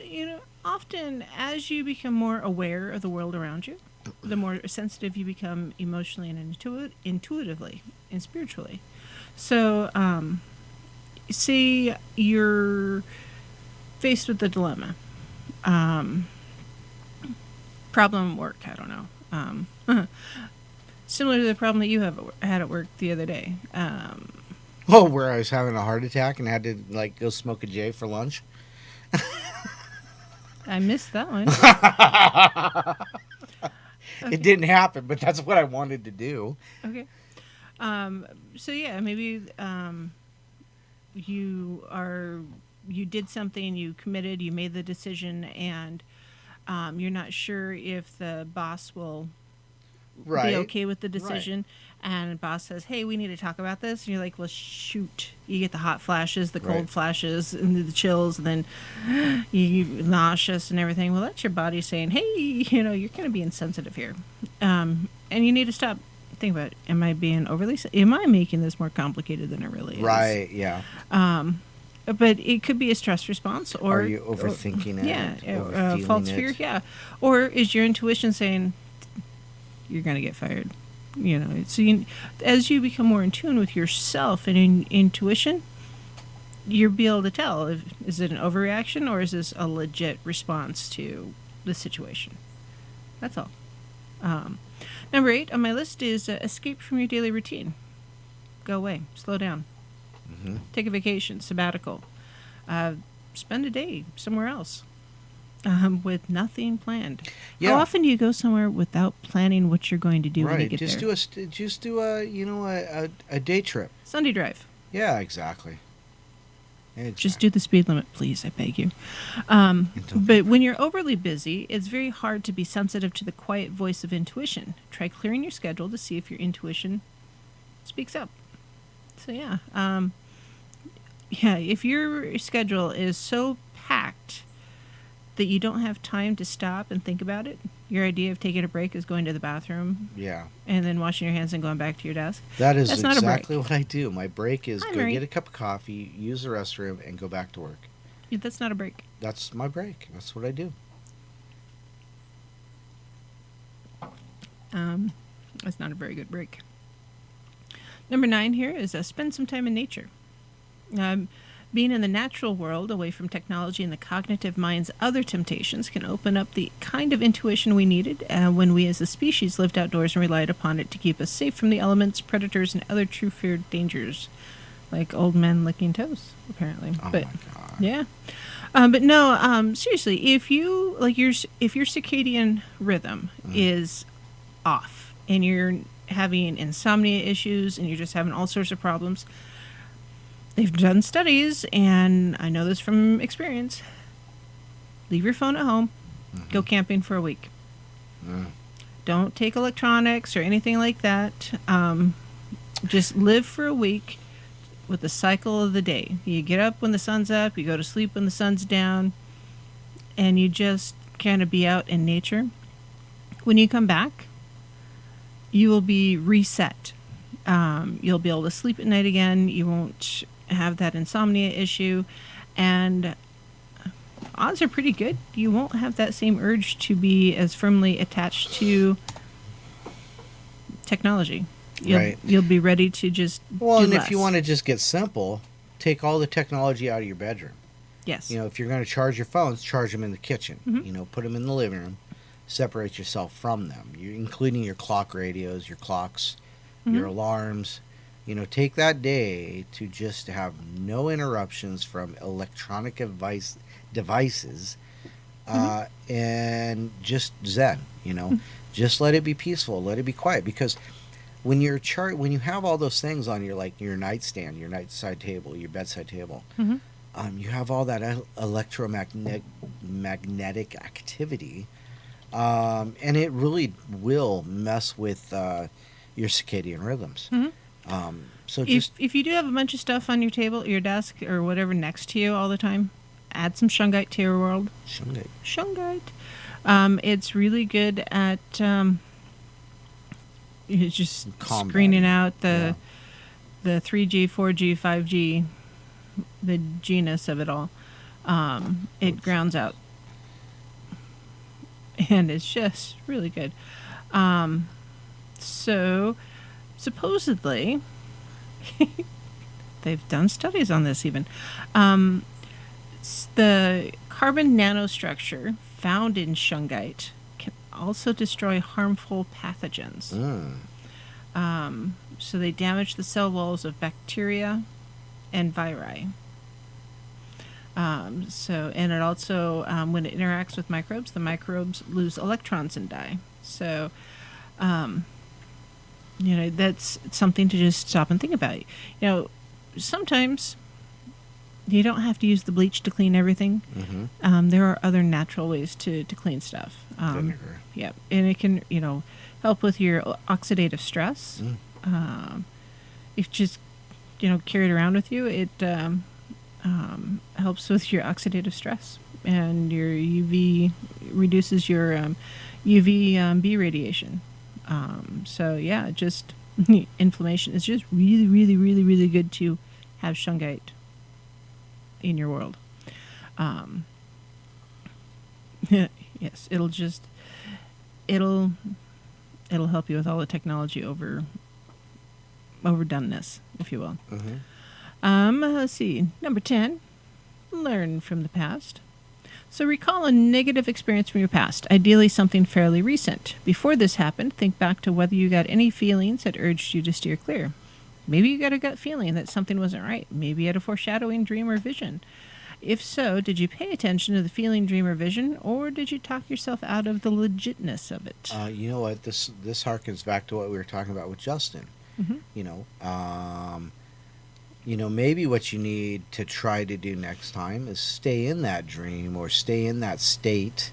often as you become more aware of the world around you, the more sensitive you become emotionally and intuitively and spiritually. So, say you're faced with a dilemma. Problem at work, I don't know. Similar to the problem that you had at work the other day. Where I was having a heart attack and had to go smoke a J for lunch. I missed that one. Okay. It didn't happen, but that's what I wanted to do. Okay. So yeah, maybe you did something, you committed, you made the decision, and you're not sure if the boss will be okay with the decision. Right. And the boss says, hey, we need to talk about this. And you're like, well, shoot. You get the hot flashes, the cold flashes, and the chills, and then you're nauseous and everything. Well, that's your body saying, hey, you're kind of being sensitive here. And you need to stop. Think about it. Am I being am I making this more complicated than it really is? Right, yeah. But it could be a stress response. Or are you overthinking it? Yeah, false fear, yeah. Or is your intuition saying, you're going to get fired? So as you become more in tune with yourself and intuition, you'll be able to tell is it an overreaction or is this a legit response to the situation. That's all. Number 8 on my list is escape from your daily routine. Go away. Slow down. Mm-hmm. Take a vacation, sabbatical. Spend a day somewhere else. With nothing planned. Yeah. How often do you go somewhere without planning what you're going to do when you get there? Just do a day trip. Sunday drive. Yeah, exactly. Just do the speed limit, please. I beg you. But when you're overly busy, it's very hard to be sensitive to the quiet voice of intuition. Try clearing your schedule to see if your intuition speaks up. So if your schedule is so packed that you don't have time to stop and think about it, your idea of taking a break is going to the bathroom. Yeah. And then washing your hands and going back to your desk. That's not exactly a break. what I do. My break is Hi, go Mary. get a cup of coffee, use the restroom, and go back to work. Yeah, that's not a break. That's my break. That's what I do. That's not a very good break. Number 9 here is spend some time in nature. Being in the natural world, away from technology and the cognitive mind's other temptations, can open up the kind of intuition we needed when we as a species lived outdoors and relied upon it to keep us safe from the elements, predators, and other true feared dangers, like old men licking toes, apparently. Oh But my God. yeah. But no, seriously, if you if your circadian rhythm is off and you're having insomnia issues and you're just having all sorts of problems, they've done studies, and I know this from experience. Leave your phone at home. Go camping for a week. Don't take electronics or anything like that. Just live for a week with the cycle of the day. You get up when the sun's up, you go to sleep when the sun's down, and you just kind of be out in nature. When you come back, you will be reset. You'll be able to sleep at night again. You won't have that insomnia issue, and odds are pretty good you won't have that same urge to be as firmly attached to technology. You'll be ready to just do And less. if you want to just get simple, take all the technology out of your bedroom. Yes. If you're going to charge your phones, charge them in the kitchen. Put them in the living room. Separate yourself from them, including your clock radios, your clocks, your alarms. Take that day to just have no interruptions from electronic devices, and just zen. Just let it be peaceful, let it be quiet. Because when you have all those things on your nightstand, your nightside table, your bedside table, you have all that electromagnetic activity, and it really will mess with your circadian rhythms. So if you do have a bunch of stuff on your table, your desk, or whatever next to you all the time, add some shungite to your world. Shungite. It's really good at just screening out the 3G, 4G, 5G, the genus of it all. It grounds out, and it's just really good. So supposedly, they've done studies on this even. The carbon nanostructure found in shungite can also destroy harmful pathogens. So they damage the cell walls of bacteria and viri. And it also, when it interacts with microbes, the microbes lose electrons and die. So, that's something to just stop and think about. Sometimes you don't have to use the bleach to clean everything. There are other natural ways to clean stuff. Vinegar. Yeah, and it can, help with your oxidative stress. If you just, carry it around with you, it helps with your oxidative stress, and your UV reduces your UVB radiation. Just inflammation. It's just really, really, really, really good to have shungite in your world. Yes, it'll help you with all the technology overdoneness, if you will. Let's see. Number 10, learn from the past. So recall a negative experience from your past, ideally something fairly recent. Before this happened, think back to whether you got any feelings that urged you to steer clear. Maybe you got a gut feeling that something wasn't right. Maybe you had a foreshadowing dream or vision. If so, did you pay attention to the feeling, dream, or vision, or did you talk yourself out of the legitness of it? You know what? This harkens back to what we were talking about with Justin. maybe what you need to try to do next time is stay in that dream or stay in that state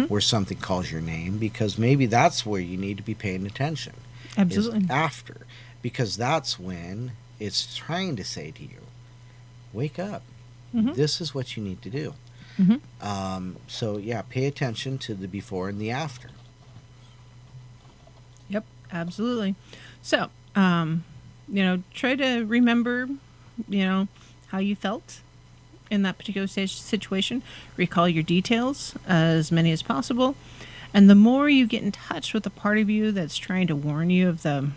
where something calls your name, because maybe that's where you need to be paying attention. Absolutely. Is after, because that's when it's trying to say to you, wake up. This is what you need to do. So yeah, pay attention to the before and the after. Yep, absolutely. So, try to remember, how you felt in that particular situation. Recall your details, as many as possible. And the more you get in touch with the part of you that's trying to warn you of the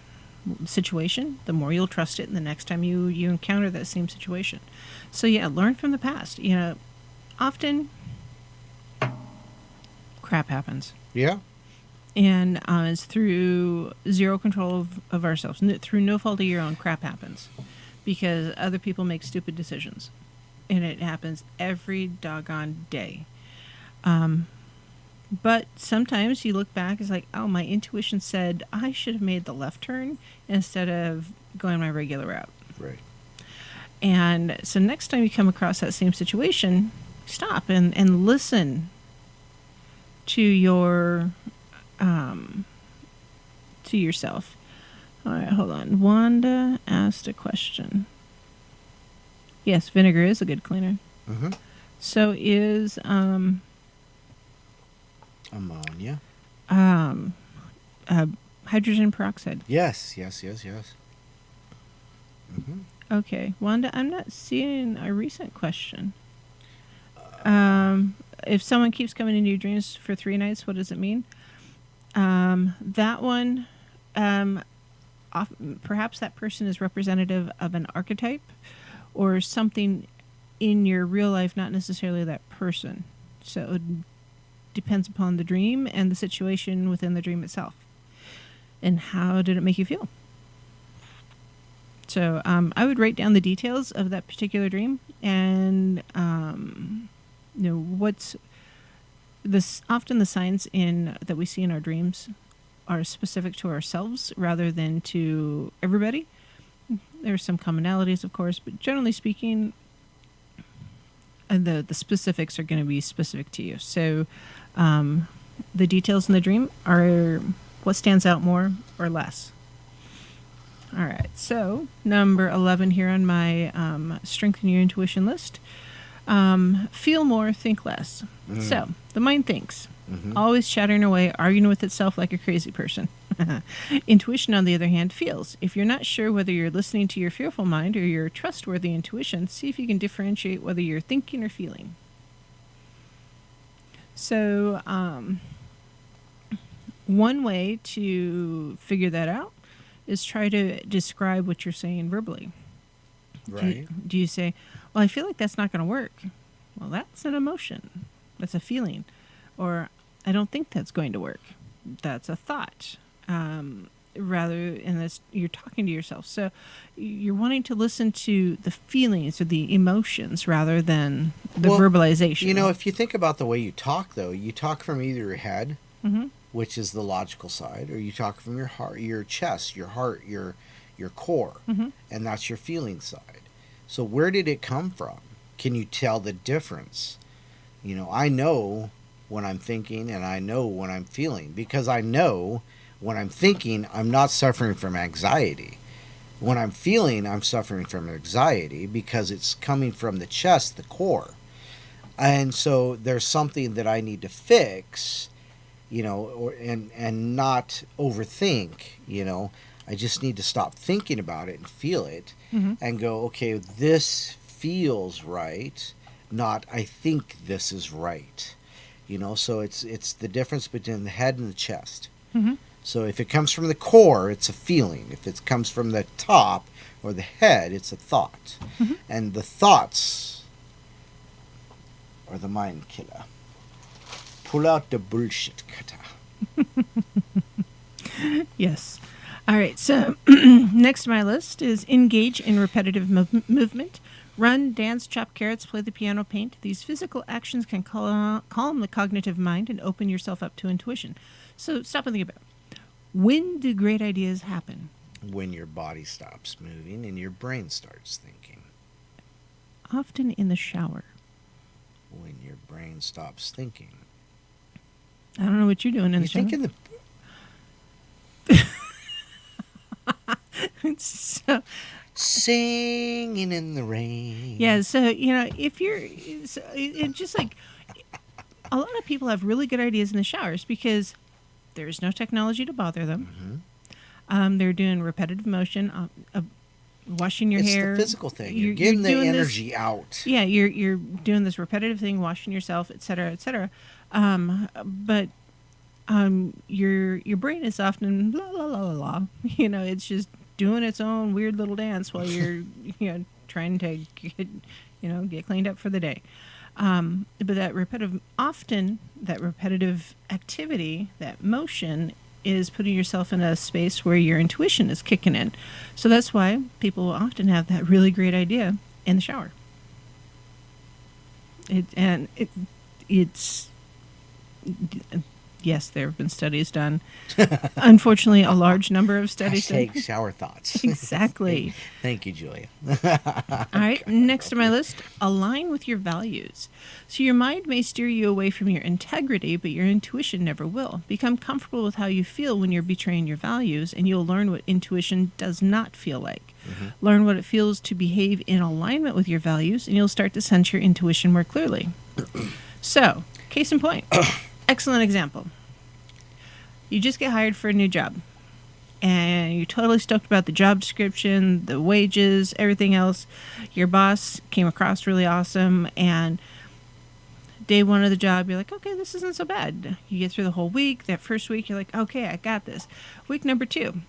situation, the more you'll trust it the next time you encounter that same situation. So yeah, learn from the past. Often crap happens. Yeah. And it's through zero control of ourselves. Through no fault of your own, crap happens. Because other people make stupid decisions. And it happens every doggone day. But sometimes you look back, it's like, oh, my intuition said I should have made the left turn instead of going my regular route. Right. And so next time you come across that same situation, stop and listen to your to yourself. All right, hold on. Wanda asked a question. Yes, vinegar is a good cleaner. So is ammonia. Hydrogen peroxide. Yes. Okay, Wanda, I'm not seeing a recent question. If someone keeps coming into your dreams for 3 nights, what does it mean? That one, perhaps that person is representative of an archetype or something in your real life, not necessarily that person. So it depends upon the dream and the situation within the dream itself. And how did it make you feel? So I would write down the details of that particular dream, and what's this. Often the signs that we see in our dreams are specific to ourselves rather than to everybody. There are some commonalities, of course, but generally speaking, the specifics are going to be specific to you. So the details in the dream are what stands out more or less. All right, so number 11 here on my strengthen your intuition list. Feel more, think less. So the mind thinks, always chattering away, arguing with itself like a crazy person. Intuition, on the other hand, feels. If you're not sure whether you're listening to your fearful mind or your trustworthy intuition, see if you can differentiate whether you're thinking or feeling. So one way to figure that out is try to describe what you're saying verbally. Right. Do you say, well, I feel like that's not going to work? Well, that's an emotion. That's a feeling. Or, I don't think that's going to work. That's a thought. You're talking to yourself. So you're wanting to listen to the feelings or the emotions rather than the verbalization. If you think about the way you talk, though, you talk from either your head, which is the logical side, or you talk from your heart, your chest, your heart, your core, and that's your feeling side. So where did it come from? Can you tell the difference? I know when I'm thinking and I know when I'm feeling, because I know when I'm thinking I'm not suffering from anxiety. When I'm feeling, I'm suffering from anxiety because it's coming from the chest, the core. And so there's something that I need to fix, and not overthink, I just need to stop thinking about it and feel it and go, okay, this feels right, not I think this is right. So it's the difference between the head and the chest. So if it comes from the core, it's a feeling. If it comes from the top or the head, it's a thought. And the thoughts are the mind killer. Pull out the bullshit cutter. Yes. All right, so next on my list is engage in repetitive movement. Run, dance, chop carrots, play the piano, paint. These physical actions can calm the cognitive mind and open yourself up to intuition. So stop and think about it. When do great ideas happen? When your body stops moving and your brain starts thinking. often in the shower? When your brain stops thinking. I don't know what you're doing in You the shower. think in the So, singing in the rain. yeah, so, if you're, it's just like, a lot of people have really good ideas in the showers because there's no technology to bother them. They're doing repetitive motion, washing your hair. It's the physical thing. You're getting the doing energy out. Yeah, you're doing this repetitive thing, washing yourself, et cetera, et cetera. But your brain is often blah blah blah blah blah. It's just doing its own weird little dance while you're trying to get cleaned up for the day. But that repetitive activity, that motion, is putting yourself in a space where your intuition is kicking in. So that's why people will often have that really great idea in the shower. It's yes, there have been studies done. Unfortunately, a large number of studies. Hashtag shower thoughts. Exactly. Thank you, Julia. All right, next on my list, align with your values. So your mind may steer you away from your integrity, but your intuition never will. Become comfortable with how you feel when you're betraying your values, and you'll learn what intuition does not feel like. Learn what it feels to behave in alignment with your values, and you'll start to sense your intuition more clearly. So, case in point, excellent example. You just get hired for a new job, and you're totally stoked about the job description, the wages, everything else. Your boss came across really awesome, and day one of the job, you're like, okay, this isn't so bad. You get through the whole week. That first week, you're like, okay, I got this. Week number 2,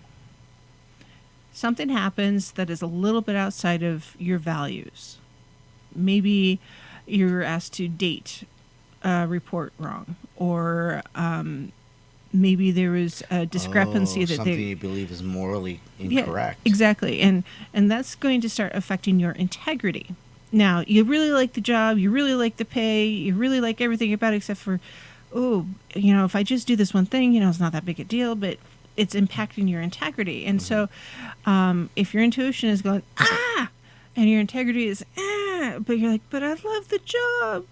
something happens that is a little bit outside of your values. Maybe you're asked to date a report wrong, or maybe there was a discrepancy that something you believe is morally incorrect. Yeah, exactly, and that's going to start affecting your integrity. Now, you really like the job, you really like the pay, you really like everything about it, except for, if I just do this one thing, it's not that big a deal, but it's impacting your integrity. And so, if your intuition is going, and your integrity is, but you're like, but I love the job.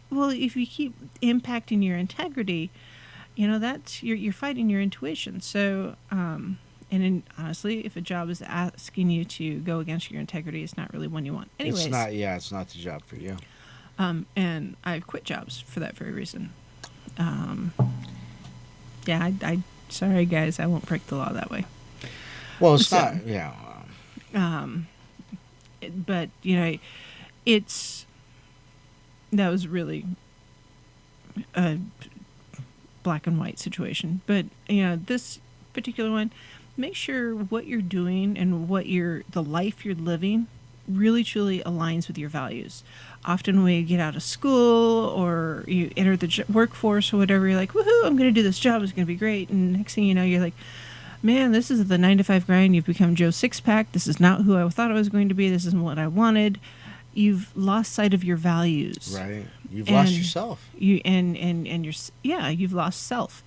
Well, if you keep impacting your integrity, that's you're fighting your intuition. So, honestly, if a job is asking you to go against your integrity, it's not really one you want. Anyways, it's not. Yeah, it's not the job for you. And I've quit jobs for that very reason. I sorry guys, I won't break the law that way. Well, it's not. Yeah. But it's that was really a black and white situation. But this particular one, make sure what you're doing and the life you're living really truly aligns with your values. Often when you get out of school or you enter the workforce or whatever, you're like, woohoo, I'm going to do this job, it's going to be great. And next thing you know, you're like, man, this is the 9-to-5 grind. You've become Joe Sixpack. This is not who I thought I was going to be. This isn't what I wanted. You've lost sight of your values. Right. You've lost yourself. You've lost self.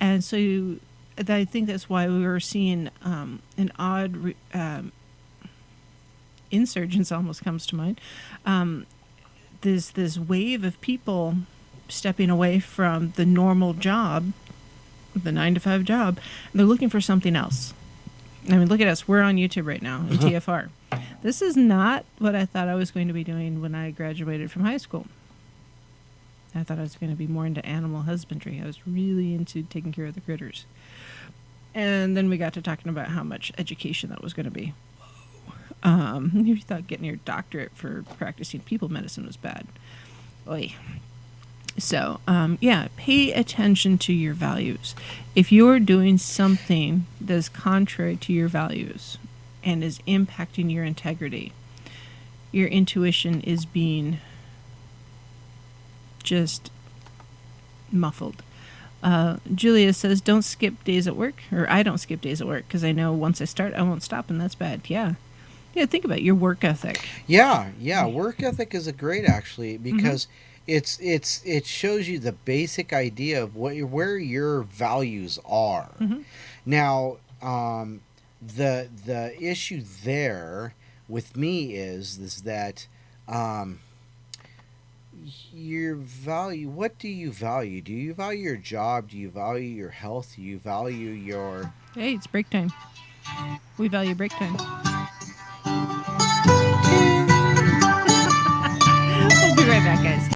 And so I think that's why we were seeing an odd insurgence almost comes to mind. This wave of people stepping away from the normal job, the 9-to-5 job, and they're looking for something else. I mean, look at us. We're on YouTube right now in TFR. This is not what I thought I was going to be doing when I graduated from high school. I thought I was going to be more into animal husbandry. I was really into taking care of the critters. And then we got to talking about how much education that was going to be. If you thought getting your doctorate for practicing people medicine was bad. Oy. So, pay attention to your values. If you're doing something that is contrary to your values and is impacting your integrity, your intuition is being just muffled. Julia says, don't skip days at work, or I don't skip days at work because I know once I start, I won't stop, and that's bad. Yeah, think about your work ethic. Yeah, work ethic is a great, actually, because it shows you the basic idea of where your values are. Now, the issue there with me is that Your value, what do you value? Do you value your job? Do you value your health? Do you value your... Hey, it's break time. We value break time. We'll be right back, guys.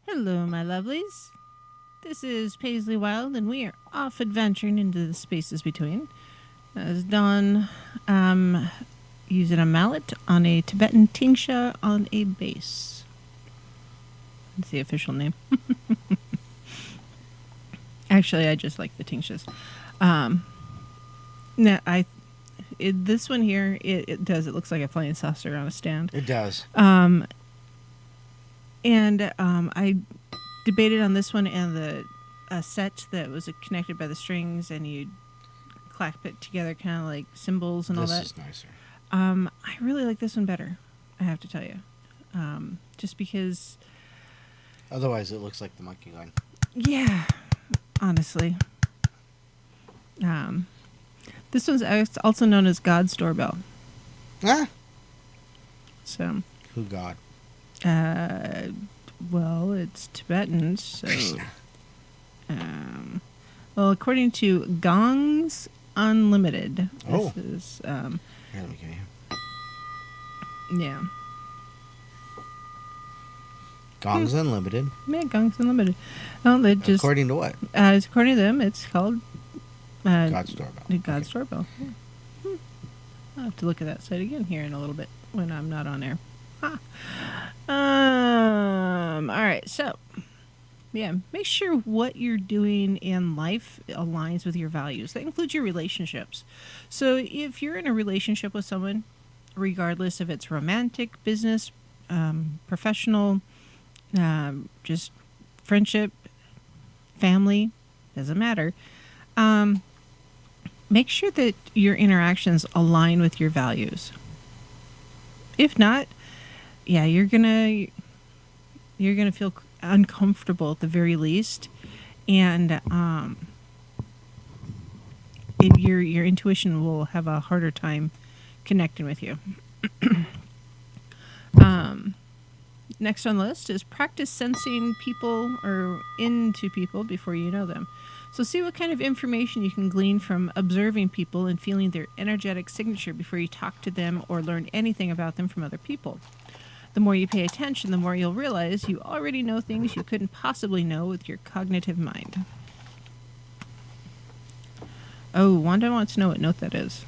Hello, my lovelies. This is Paisley Wild, and we are off adventuring into the spaces between. As Dawn using a mallet on a Tibetan tingsha on a bass. That's the official name. Actually, I just like the tingshas. This one here, it does. It looks like a flying saucer on a stand. It does. I debated on this one and the set that was connected by the strings, and you clap it together, kind of like cymbals and all that. This is nicer. I really like this one better, I have to tell you. Just because, Otherwise, it looks like the monkey line. yeah, honestly. This one's also known as God's doorbell. Ah, So, who God? well, it's Tibetan, so. Well, according to Gongs Unlimited, Oh. this is, Here, let me get you. yeah. Gongs Unlimited. Yeah, Gongs Unlimited. Well, they just, According to what? according to them, it's called God's doorbell. the God's Okay. doorbell. Yeah. I'll have to look at that site again here in a little bit when I'm not on air. Ha. All right, so yeah, make sure what you're doing in life aligns with your values. That includes your relationships. So if you're in a relationship with someone, regardless if it's romantic, business, professional, just friendship, family, doesn't matter. Make sure that your interactions align with your values. If not, yeah, you're gonna feel uncomfortable at the very least, and your intuition will have a harder time connecting with you. Next on the list is practice sensing people or into people before you know them. So see what kind of information you can glean from observing people and feeling their energetic signature before you talk to them or learn anything about them from other people. The more you pay attention, the more you'll realize you already know things you couldn't possibly know with your cognitive mind. Oh, Wanda wants to know what note that is.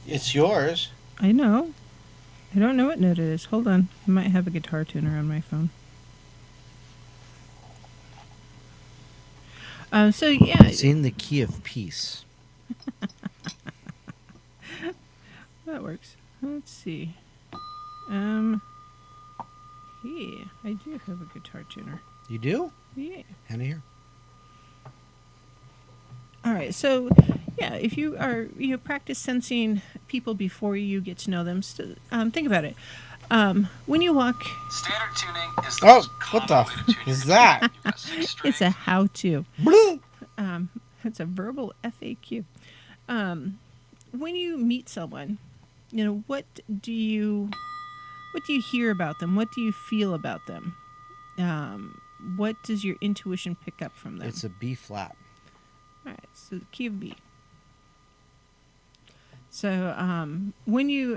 It's yours. I know. I don't know what note it is. Hold on. I might have a guitar tuner on my phone. So yeah, It's in the key of peace. that works. Let's see. Yeah, I do have a guitar tuner. You do? Yeah. Hand it here. All right. So yeah, if you practice sensing people before you get to know them. Think about it. When you walk, Standard tuning is the Oh, most what common the way to f- tune is your that? guitar. You've got 6 it's strings. a how-to. Blue. It's a verbal FAQ. When you meet someone, what do you hear about them? What do you feel about them? What does your intuition pick up from them? It's a B flat. All right, so the key of B. So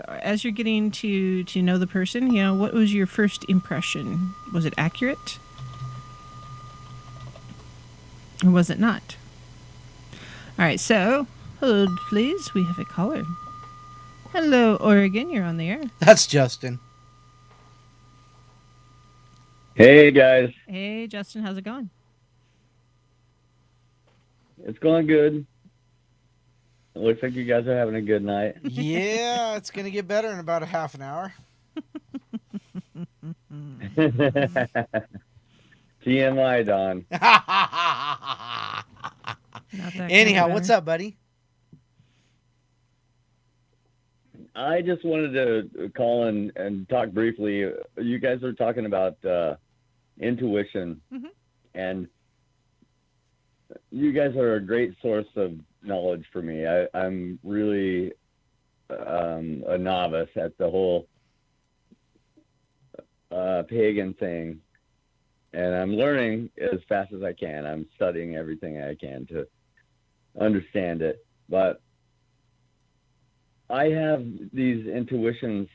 as you're getting to know the person, what was your first impression? Was it accurate? Or was it not? All right, so hold please. We have a caller. Hello, Oregon. You're on the air. That's Justin. Hey guys, Hey, Justin. How's it going? it's going good. It looks like you guys are having a good night. Yeah, it's going to get better in about a half an hour. TMI, Don. Not that kind Anyhow, of what's better. up, buddy? I just wanted to call and talk briefly. You guys are talking about intuition, Mhm. and you guys are a great source of knowledge for me. I'm really a novice at the whole pagan thing, and I'm learning as fast as I can. I'm studying everything I can to understand it, but I have these intuitions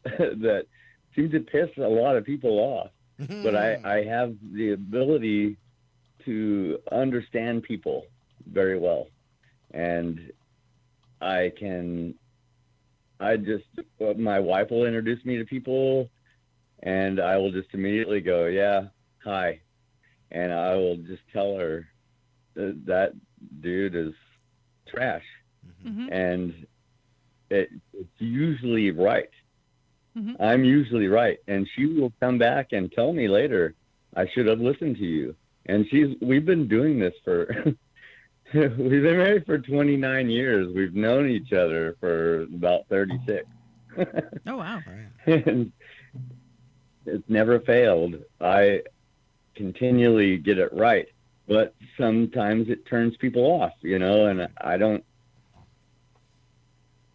that seem to piss a lot of people off, but I have the ability to understand people very well. And my wife will introduce me to people, and I will just immediately go, yeah, hi. And I will just tell her that dude is trash. Mhm. And it's usually right. Mhm. I'm usually right. And she will come back and tell me later, I should have listened to you. And we've been doing this for We've been married for 29 years. We've known each other for about 36. Oh, wow. Right. And it's never failed. I continually get it right, but sometimes it turns people off, and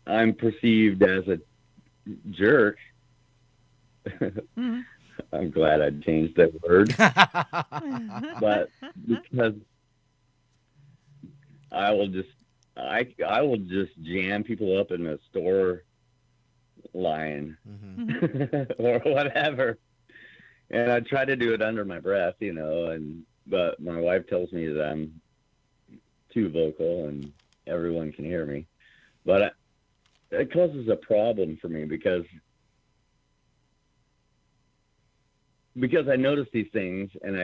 I'm perceived as a jerk. Mhm. I'm glad I changed that word, but because I will just jam people up in a store line Mm-hmm. or whatever, and I try to do it under my breath, but my wife tells me that I'm too vocal and everyone can hear me, but it causes a problem for me because I notice these things, and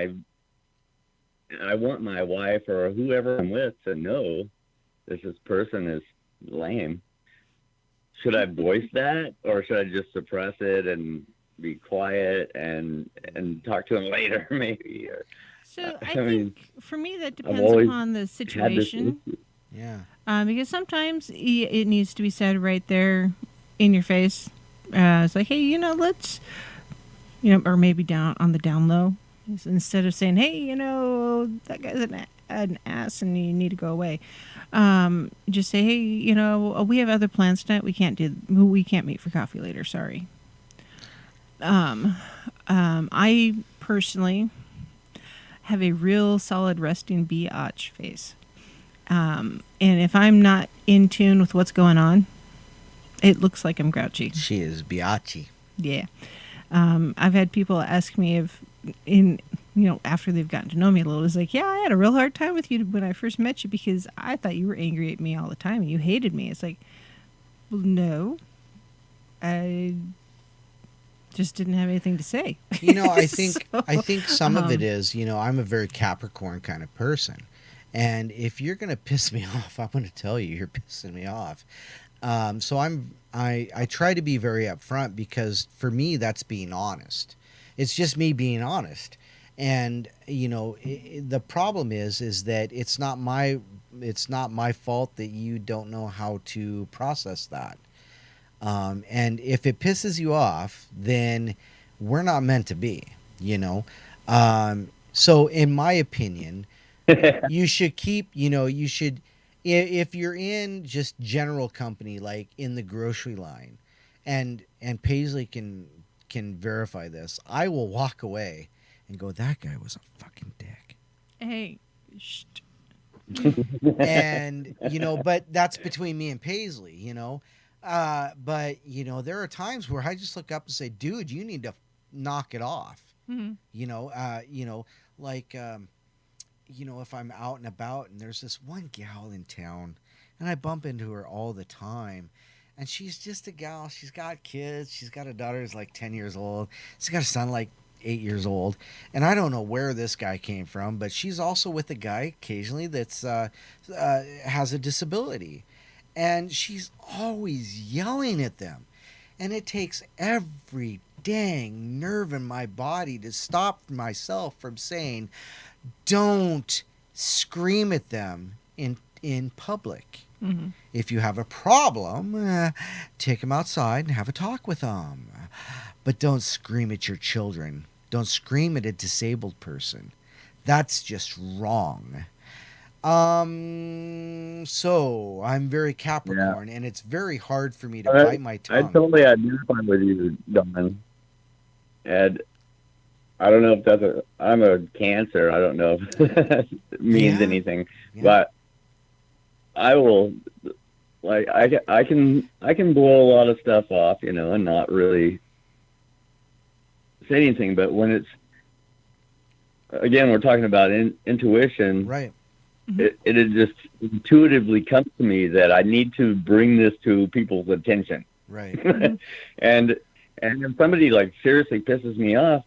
I want my wife or whoever I'm with to know this person is lame. Should I voice that, or should I just suppress it and be quiet and talk to him later, maybe? So I mean, think for me that I've depends always upon the had this situation. issue. Yeah. Because sometimes it needs to be said right there in your face. It's like, hey, let's, or maybe down on the down low. Instead of saying, hey, that guy's an ass and you need to go away. Just say, hey, we have other plans tonight. We can't meet for coffee later. Sorry. I personally have a real solid resting biatch face. And if I'm not in tune with what's going on, it looks like I'm grouchy. She is biatchy. Yeah. I've had people ask me if after they've gotten to know me a little, it's like, yeah, I had a real hard time with you when I first met you because I thought you were angry at me all the time and you hated me. It's like, well, no, I just didn't have anything to say. I think some of it um, is, I'm a very Capricorn kind of person. And if you're going to piss me off, I'm going to tell you you're pissing me off. So I try to be very upfront because for me, that's being honest. It's just me being honest. And, the problem is that it's not my fault that you don't know how to process that. And if it pisses you off, then we're not meant to be, So in my opinion, you should keep, if you're in just general company, like in the grocery line, and Paisley can verify this, I will walk away and go, that guy was a fucking dick. hey, shh. And, but that's between me and Paisley, but, there are times where I just look up and say, dude, you need to knock it off. Mm-hmm. If I'm out and about and there's this one gal in town and I bump into her all the time, and she's just a gal. She's got kids. She's got a daughter who's like 10 years old. She's got a son like 8 years old. And I don't know where this guy came from, but she's also with a guy occasionally that's has a disability. And she's always yelling at them. And it takes every dang nerve in my body to stop myself from saying, don't scream at them in public. Mm-hmm. If you have a problem, take them outside and have a talk with them. But don't scream at your children. Don't scream at a disabled person. That's just wrong. So I'm very Capricorn, and it's very hard for me to bite my I tongue. totally identify with you, Don. And I don't know if I'm a Cancer. I don't know if that means anything, but I will, I can blow a lot of stuff off, and not really say anything. But when it's, again, we're talking about intuition, Right. It just intuitively comes to me that I need to bring this to people's attention. Right. and if somebody seriously pisses me off,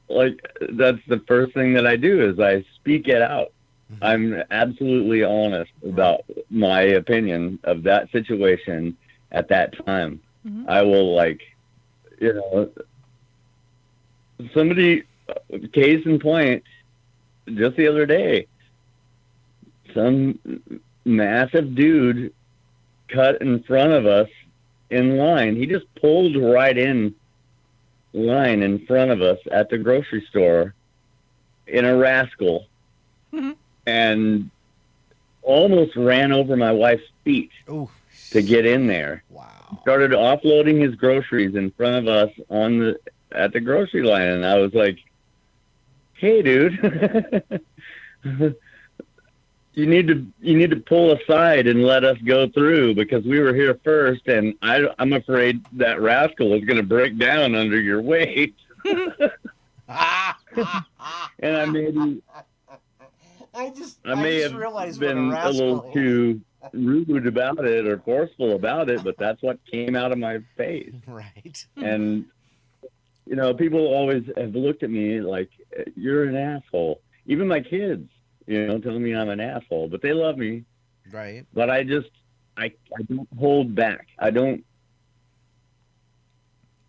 that's the first thing that I do is I speak it out. Mm-hmm. I'm absolutely honest about my opinion of that situation at that time. Mm-hmm. I will somebody, case in point, just the other day, some massive dude cut in front of us in line. He just pulled right in line in front of us at the grocery store in a rascal and almost ran over my wife's feet to get in there. Wow. Started offloading his groceries in front of us at the grocery line, and I was like, "Hey, dude, you need to pull aside and let us go through because we were here first, and I'm afraid that rascal is going to break down under your weight." And I may have been a little too rude about it or forceful about it, but that's what came out of my face. Right. And, people always have looked at me like, you're an asshole. Even my kids, telling me I'm an asshole, but they love me. Right. But I don't hold back. I don't.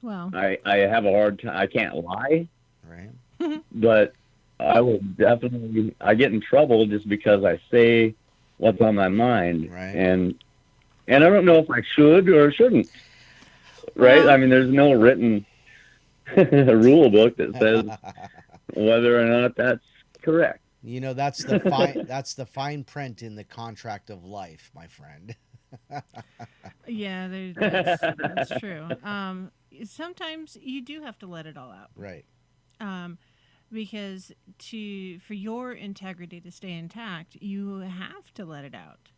Well, I have a hard time. I can't lie. Right. But I get in trouble just because I say what's on my mind. Right. And I don't know if I should or shouldn't. Right? Well, I mean, there's no written rule book that says whether or not that's correct. That's the fine print in the contract of life, my friend. yeah, that's true. Sometimes you do have to let it all out. Right. Because for your integrity to stay intact, you have to let it out.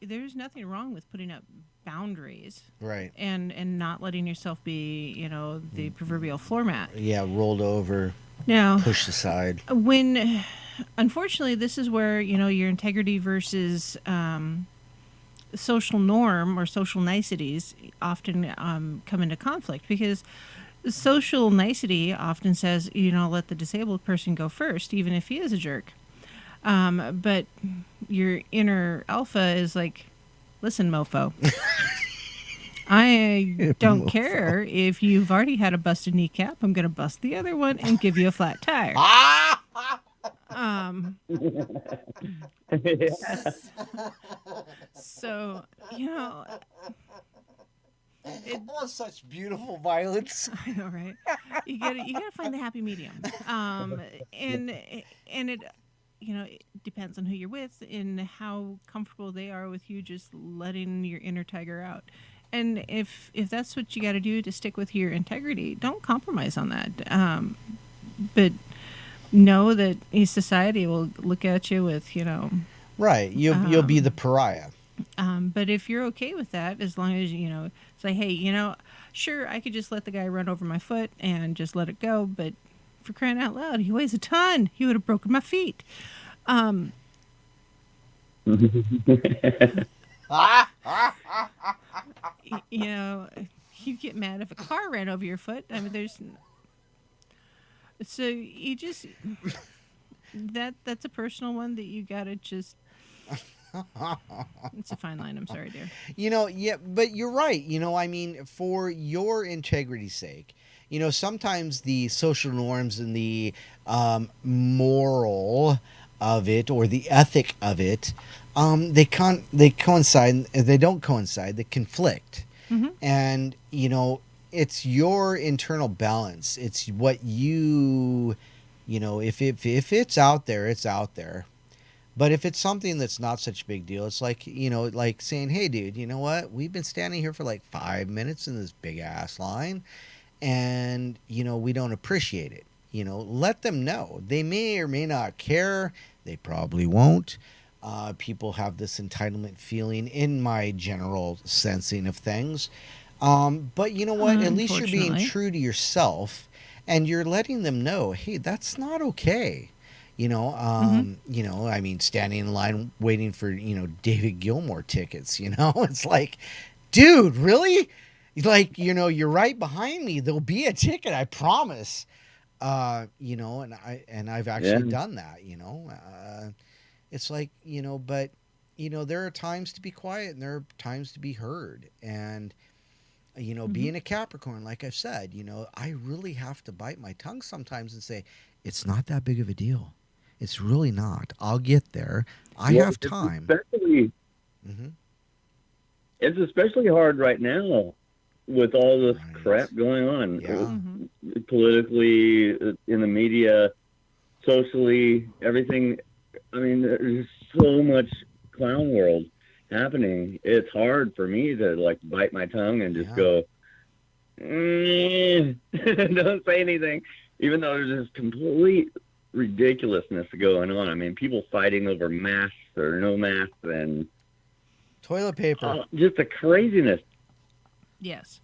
There's nothing wrong with putting up boundaries, right, and not letting yourself be, the proverbial floor mat. Yeah, rolled over, Now, pushed aside. Unfortunately, this is where your integrity versus social norm or social niceties often come into conflict, because social nicety often says, let the disabled person go first, even if he is a jerk. But your inner alpha is like, listen, mofo, I don't care if you've already had a busted kneecap. I'm going to bust the other one and give you a flat tire. So, It was such beautiful violence. I know, right? You gotta find the happy medium. And it, it depends on who you're with and how comfortable they are with you just letting your inner tiger out. And if that's what you got to do to stick with your integrity, don't compromise on that. But know that society will look at you with, Right. You'll be the pariah. But if you're okay with that, as long as, say, hey, sure, I could just let the guy run over my foot and just let it go. But for crying out loud, he weighs a ton. He would have broken my feet. You get mad if a car ran over your foot. I mean, so you just, that's a personal one that you gotta just, it's a fine line. I'm sorry, dear. Yeah, but you're right. I mean, for your integrity's sake, sometimes the social norms and the moral of it or the ethic of it, they coincide. They don't coincide. They conflict. Mm-hmm. And it's your internal balance. It's what if it's out there, it's out there. But if it's something that's not such a big deal, it's like, like saying, hey, dude, you know what? We've been standing here for like 5 minutes in this big ass line and, we don't appreciate it. Let them know. They may or may not care. They probably won't. People have this entitlement feeling in my general sensing of things. But you know what? At least you're being true to yourself and you're letting them know, hey, that's not okay. I mean, standing in line waiting for, David Gilmour tickets, it's like, dude, really? Like, you're right behind me. There'll be a ticket, I promise. And I've actually done that, it's like, but, there are times to be quiet and there are times to be heard. And, being a Capricorn, like I've said, I really have to bite my tongue sometimes and say, it's not that big of a deal. It's really not. I'll get there. I Well, have time. Mm-hmm. It's especially hard right now with all this Right. crap going on. Yeah. Politically, in the media, socially, everything. I mean, there's so much clown world happening. It's hard for me to like bite my tongue and just go, don't say anything, even though there's this complete ridiculousness going on. I mean, people fighting over masks or no masks and Toilet paper. just the craziness. Yes.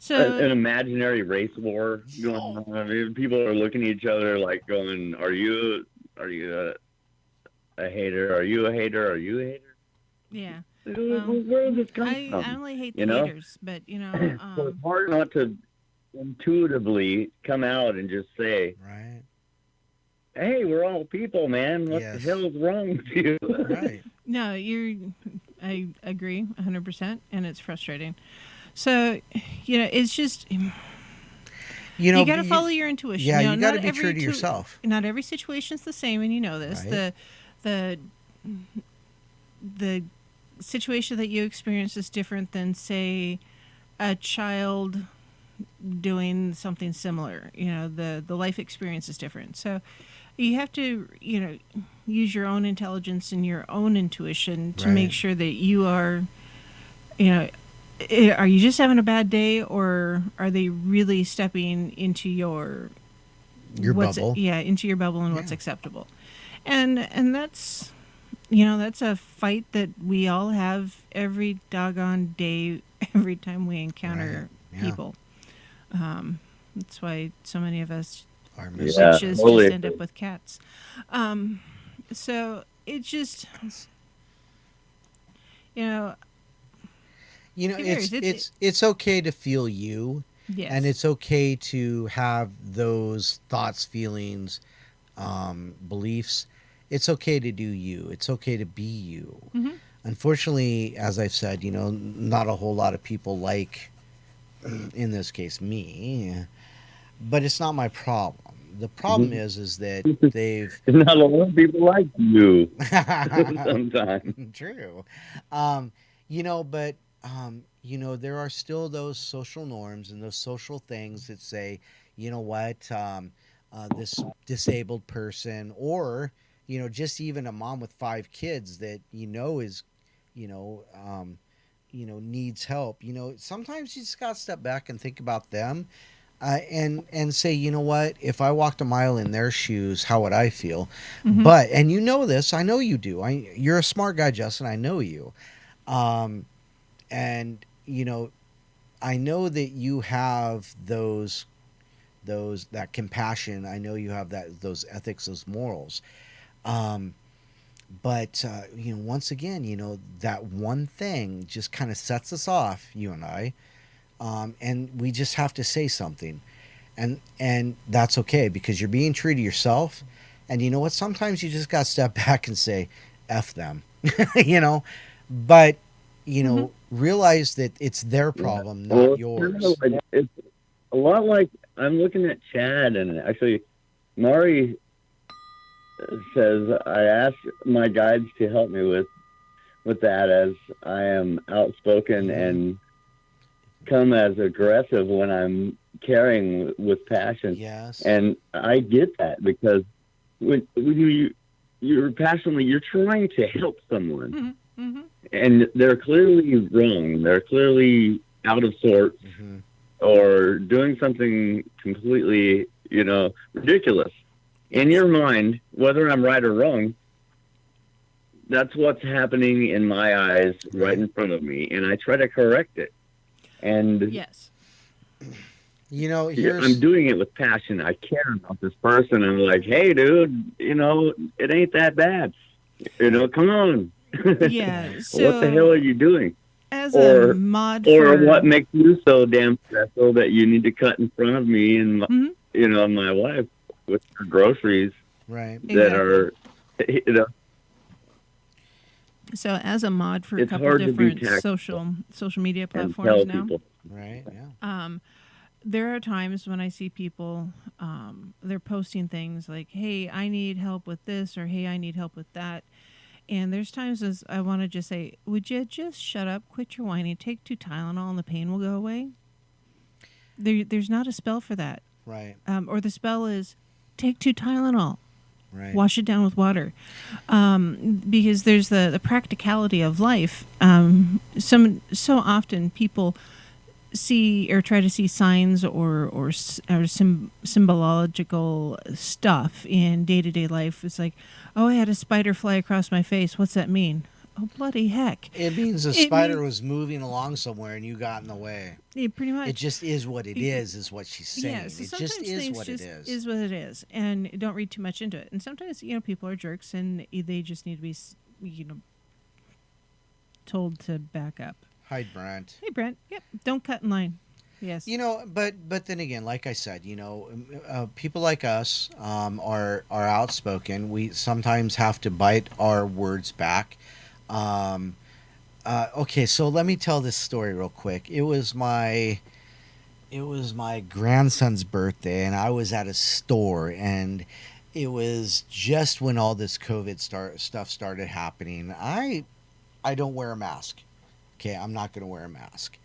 So An imaginary race war going on. I mean, people are looking at each other like going, "Are you a hater? Are you a hater? Are you a hater?" yeah. Where does this come from? I only hate the You know? haters, but So it's hard not to intuitively come out and just say, Right. "Hey, we're all people, man. What the hell is wrong with you?" Right. no, I agree 100%, and it's frustrating. So, it's just you got to follow your intuition. Yeah, you got to be true to yourself. Not every situation's the same, and you know this. Right. The situation that you experience is different than, say, a child doing something similar. The life experience is different. So you have to, use your own intelligence and your own intuition to make sure that you are, are you just having a bad day, or are they really stepping into your bubble? Yeah, into your bubble and what's acceptable. And that's, that's a fight that we all have every doggone day, every time we encounter people. That's why so many of us witches just end up with cats. So it just, it's okay to feel you, and it's okay to have those thoughts, feelings, beliefs. It's okay to do you. It's okay to be you. Mm-hmm. Unfortunately, as I've said, not a whole lot of people like, in this case, me. But it's not my problem. The problem is that they've not a lot of people like you sometimes. True. But there are still those social norms and those social things that say, this disabled person, or just even a mom with 5 kids that is needs help. Sometimes you just gotta step back and think about them, and say, if I walked a mile in their shoes, how would I feel? Mm-hmm. But, and this, I know you do. You're a smart guy, Justin. I know you. And I know that you have that compassion. I know you have those ethics, those morals. But once again, that one thing just kind of sets us off, you and I, and we just have to say something, and that's okay, because you're being true to yourself. And you know what? Sometimes you just got to step back and say, "F them," But realize that it's their problem, not yours. It's a lot like, I'm looking at Chad, and actually, Mari says, I ask my guides to help me with that, as I am outspoken and come as aggressive when I'm caring with passion. Yes. And I get that, because when you're passionately, you're trying to help someone. Mm-hmm. And they're clearly wrong. They're clearly out of sorts, or doing something completely, ridiculous. In your mind, whether I'm right or wrong, that's what's happening in my eyes right in front of me, and I try to correct it. And yes, I'm doing it with passion. I care about this person. I'm like, hey, dude, it ain't that bad. Come on. Yeah. So what the hell are you doing? As a mod, what makes you so damn special that you need to cut in front of me and my wife with her groceries, right? That are, So as a mod for a couple different social media platforms now, right? Yeah. there are times when I see people, they're posting things like, hey, I need help with this, or hey, I need help with that. And there's times as I want to just say, would you just shut up, quit your whining, take 2 Tylenol, and the pain will go away? There's not a spell for that. Right. Or the spell is take 2 Tylenol. Right. Wash it down with water, because there's the practicality of life. So often people see or try to see signs or symbological stuff in day-to-day life. It's like, oh, I had a spider fly across my face. What's that mean? Oh, bloody heck. It means a spider was moving along somewhere and you got in the way. Yeah, pretty much. It just is what it is what she's saying. Yeah, so it sometimes just is things what just it is. is what it is. And don't read too much into it. And sometimes, people are jerks and they just need to be, told to back up. Hi, Brent. Hey, Brent. Yep. Don't cut in line. Yes. But then again, like I said, people like us are outspoken. We sometimes have to bite our words back. Okay, so let me tell this story real quick. It was my grandson's birthday, and I was at a store, and it was just when all this COVID stuff started happening. I don't wear a mask. Okay, I'm not going to wear a mask.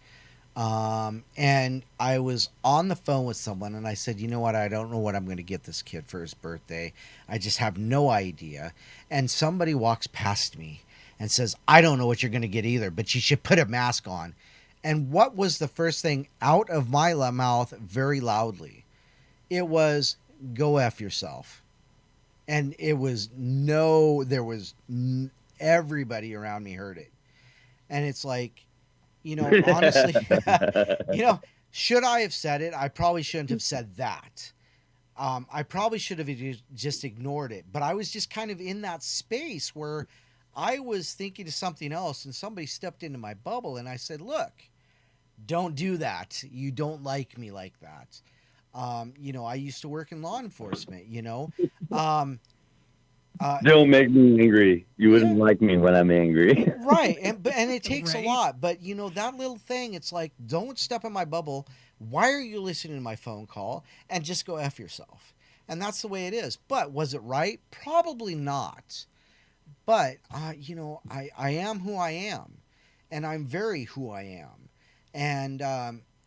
And I was on the phone with someone, and I said, you know what? I don't know what I'm going to get this kid for his birthday. I just have no idea. And somebody walks past me and says, I don't know what you're going to get either, but you should put a mask on. And what was the first thing out of my mouth very loudly? It was, go F yourself. And everybody around me heard it. And it's like, honestly, should I have said it? I probably shouldn't have said that. I probably should have just ignored it. But I was just kind of in that space where I was thinking of something else, and somebody stepped into my bubble, and I said, look, don't do that. You don't like me like that. I used to work in law enforcement, don't make me angry. You wouldn't like me when I'm angry. Right. And it takes Right. a lot. But, that little thing, it's like, don't step in my bubble. Why are you listening to my phone call? And just go F yourself. And that's the way it is. But was it right? Probably not. But, I am who I am. And I'm very who I am. And,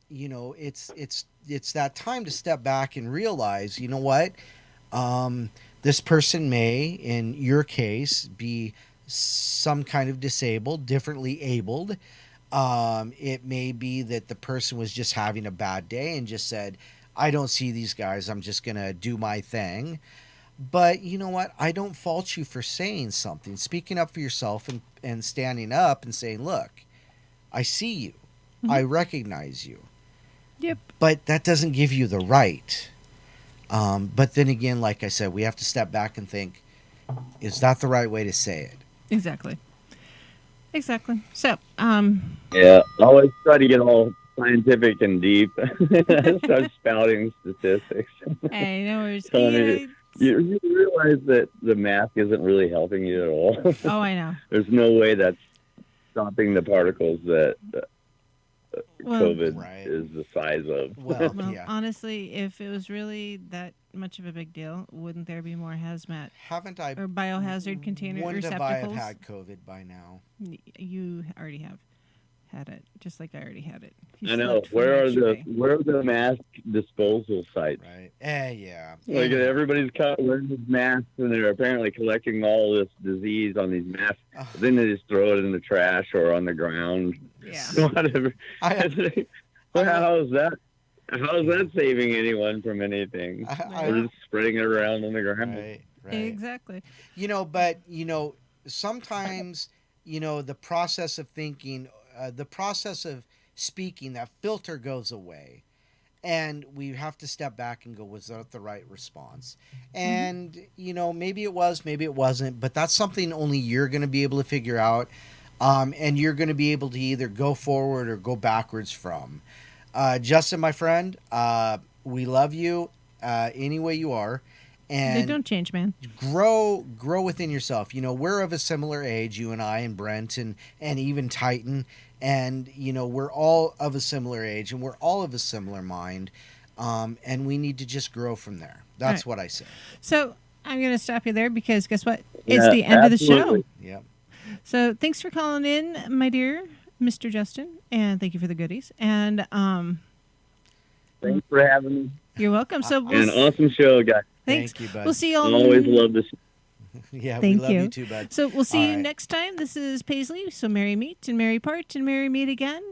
it's that time to step back and realize, you know what? This person may, in your case, be some kind of disabled, differently abled. It may be that the person was just having a bad day and just said, I don't see these guys. I'm just going to do my thing. But you know what? I don't fault you for saying something, speaking up for yourself and standing up and saying, look, I see you. Mm-hmm. I recognize you. Yep. But that doesn't give you the right. But then again, like I said, we have to step back and think, is that the right way to say it? Exactly. So, yeah, always try to get all scientific and deep. Start spouting statistics. hey, no worries. You realize that the mask isn't really helping you at all. Oh, I know. There's no way that's stopping the particles that COVID is the size of. Well, yeah. Honestly, if it was really that much of a big deal, wouldn't there be more hazmat or biohazard container wouldn't receptacles? Wouldn't have had COVID by now. You already have had it, just like I already had it. I know. Where are the mask disposal sites? Right. Yeah. Like everybody's wearing these masks, and they're apparently collecting all this disease on these masks. Then they just throw it in the trash or on the ground. Yeah. Whatever. How is that? How is that saving anyone from anything? We're just spreading it around on the ground. Right. Exactly. Sometimes, the process of thinking, the process of speaking, that filter goes away. And we have to step back and go, was that the right response? And, maybe it was, maybe it wasn't. But that's something only you're going to be able to figure out. And you're going to be able to either go forward or go backwards from. Justin, my friend, we love you any way you are. And they don't change, man. Grow within yourself. We're of a similar age, you and I and Brent and even Titan. And, you know, we're all of a similar age and we're all of a similar mind. And we need to just grow from there. That's what I say. So I'm going to stop you there because guess what? It's Yeah, the end of the show. absolutely. Yep. So thanks for calling in, my dear Mr. Justin. And thank you for the goodies. And Thanks for having me. you're welcome. So And awesome show, guys. thanks. Thank you, bud. We'll see you all. Always love this. Yeah, Thank we love you. you too, bud. So we'll see All you right. next time. This is Paisley. So merry meet and merry part and merry meet again.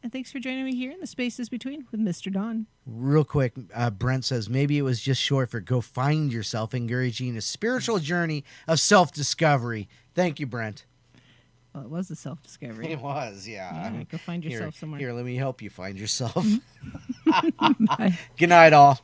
And thanks for joining me here in the Spaces Between with Mr. Don. Real quick, Brent says maybe it was just short for go find yourself, encouraging a spiritual journey of self-discovery. Thank you, Brent. Well, it was a self-discovery. It was, yeah. Yeah, go find yourself somewhere. Here, let me help you find yourself. Bye. Good night, all.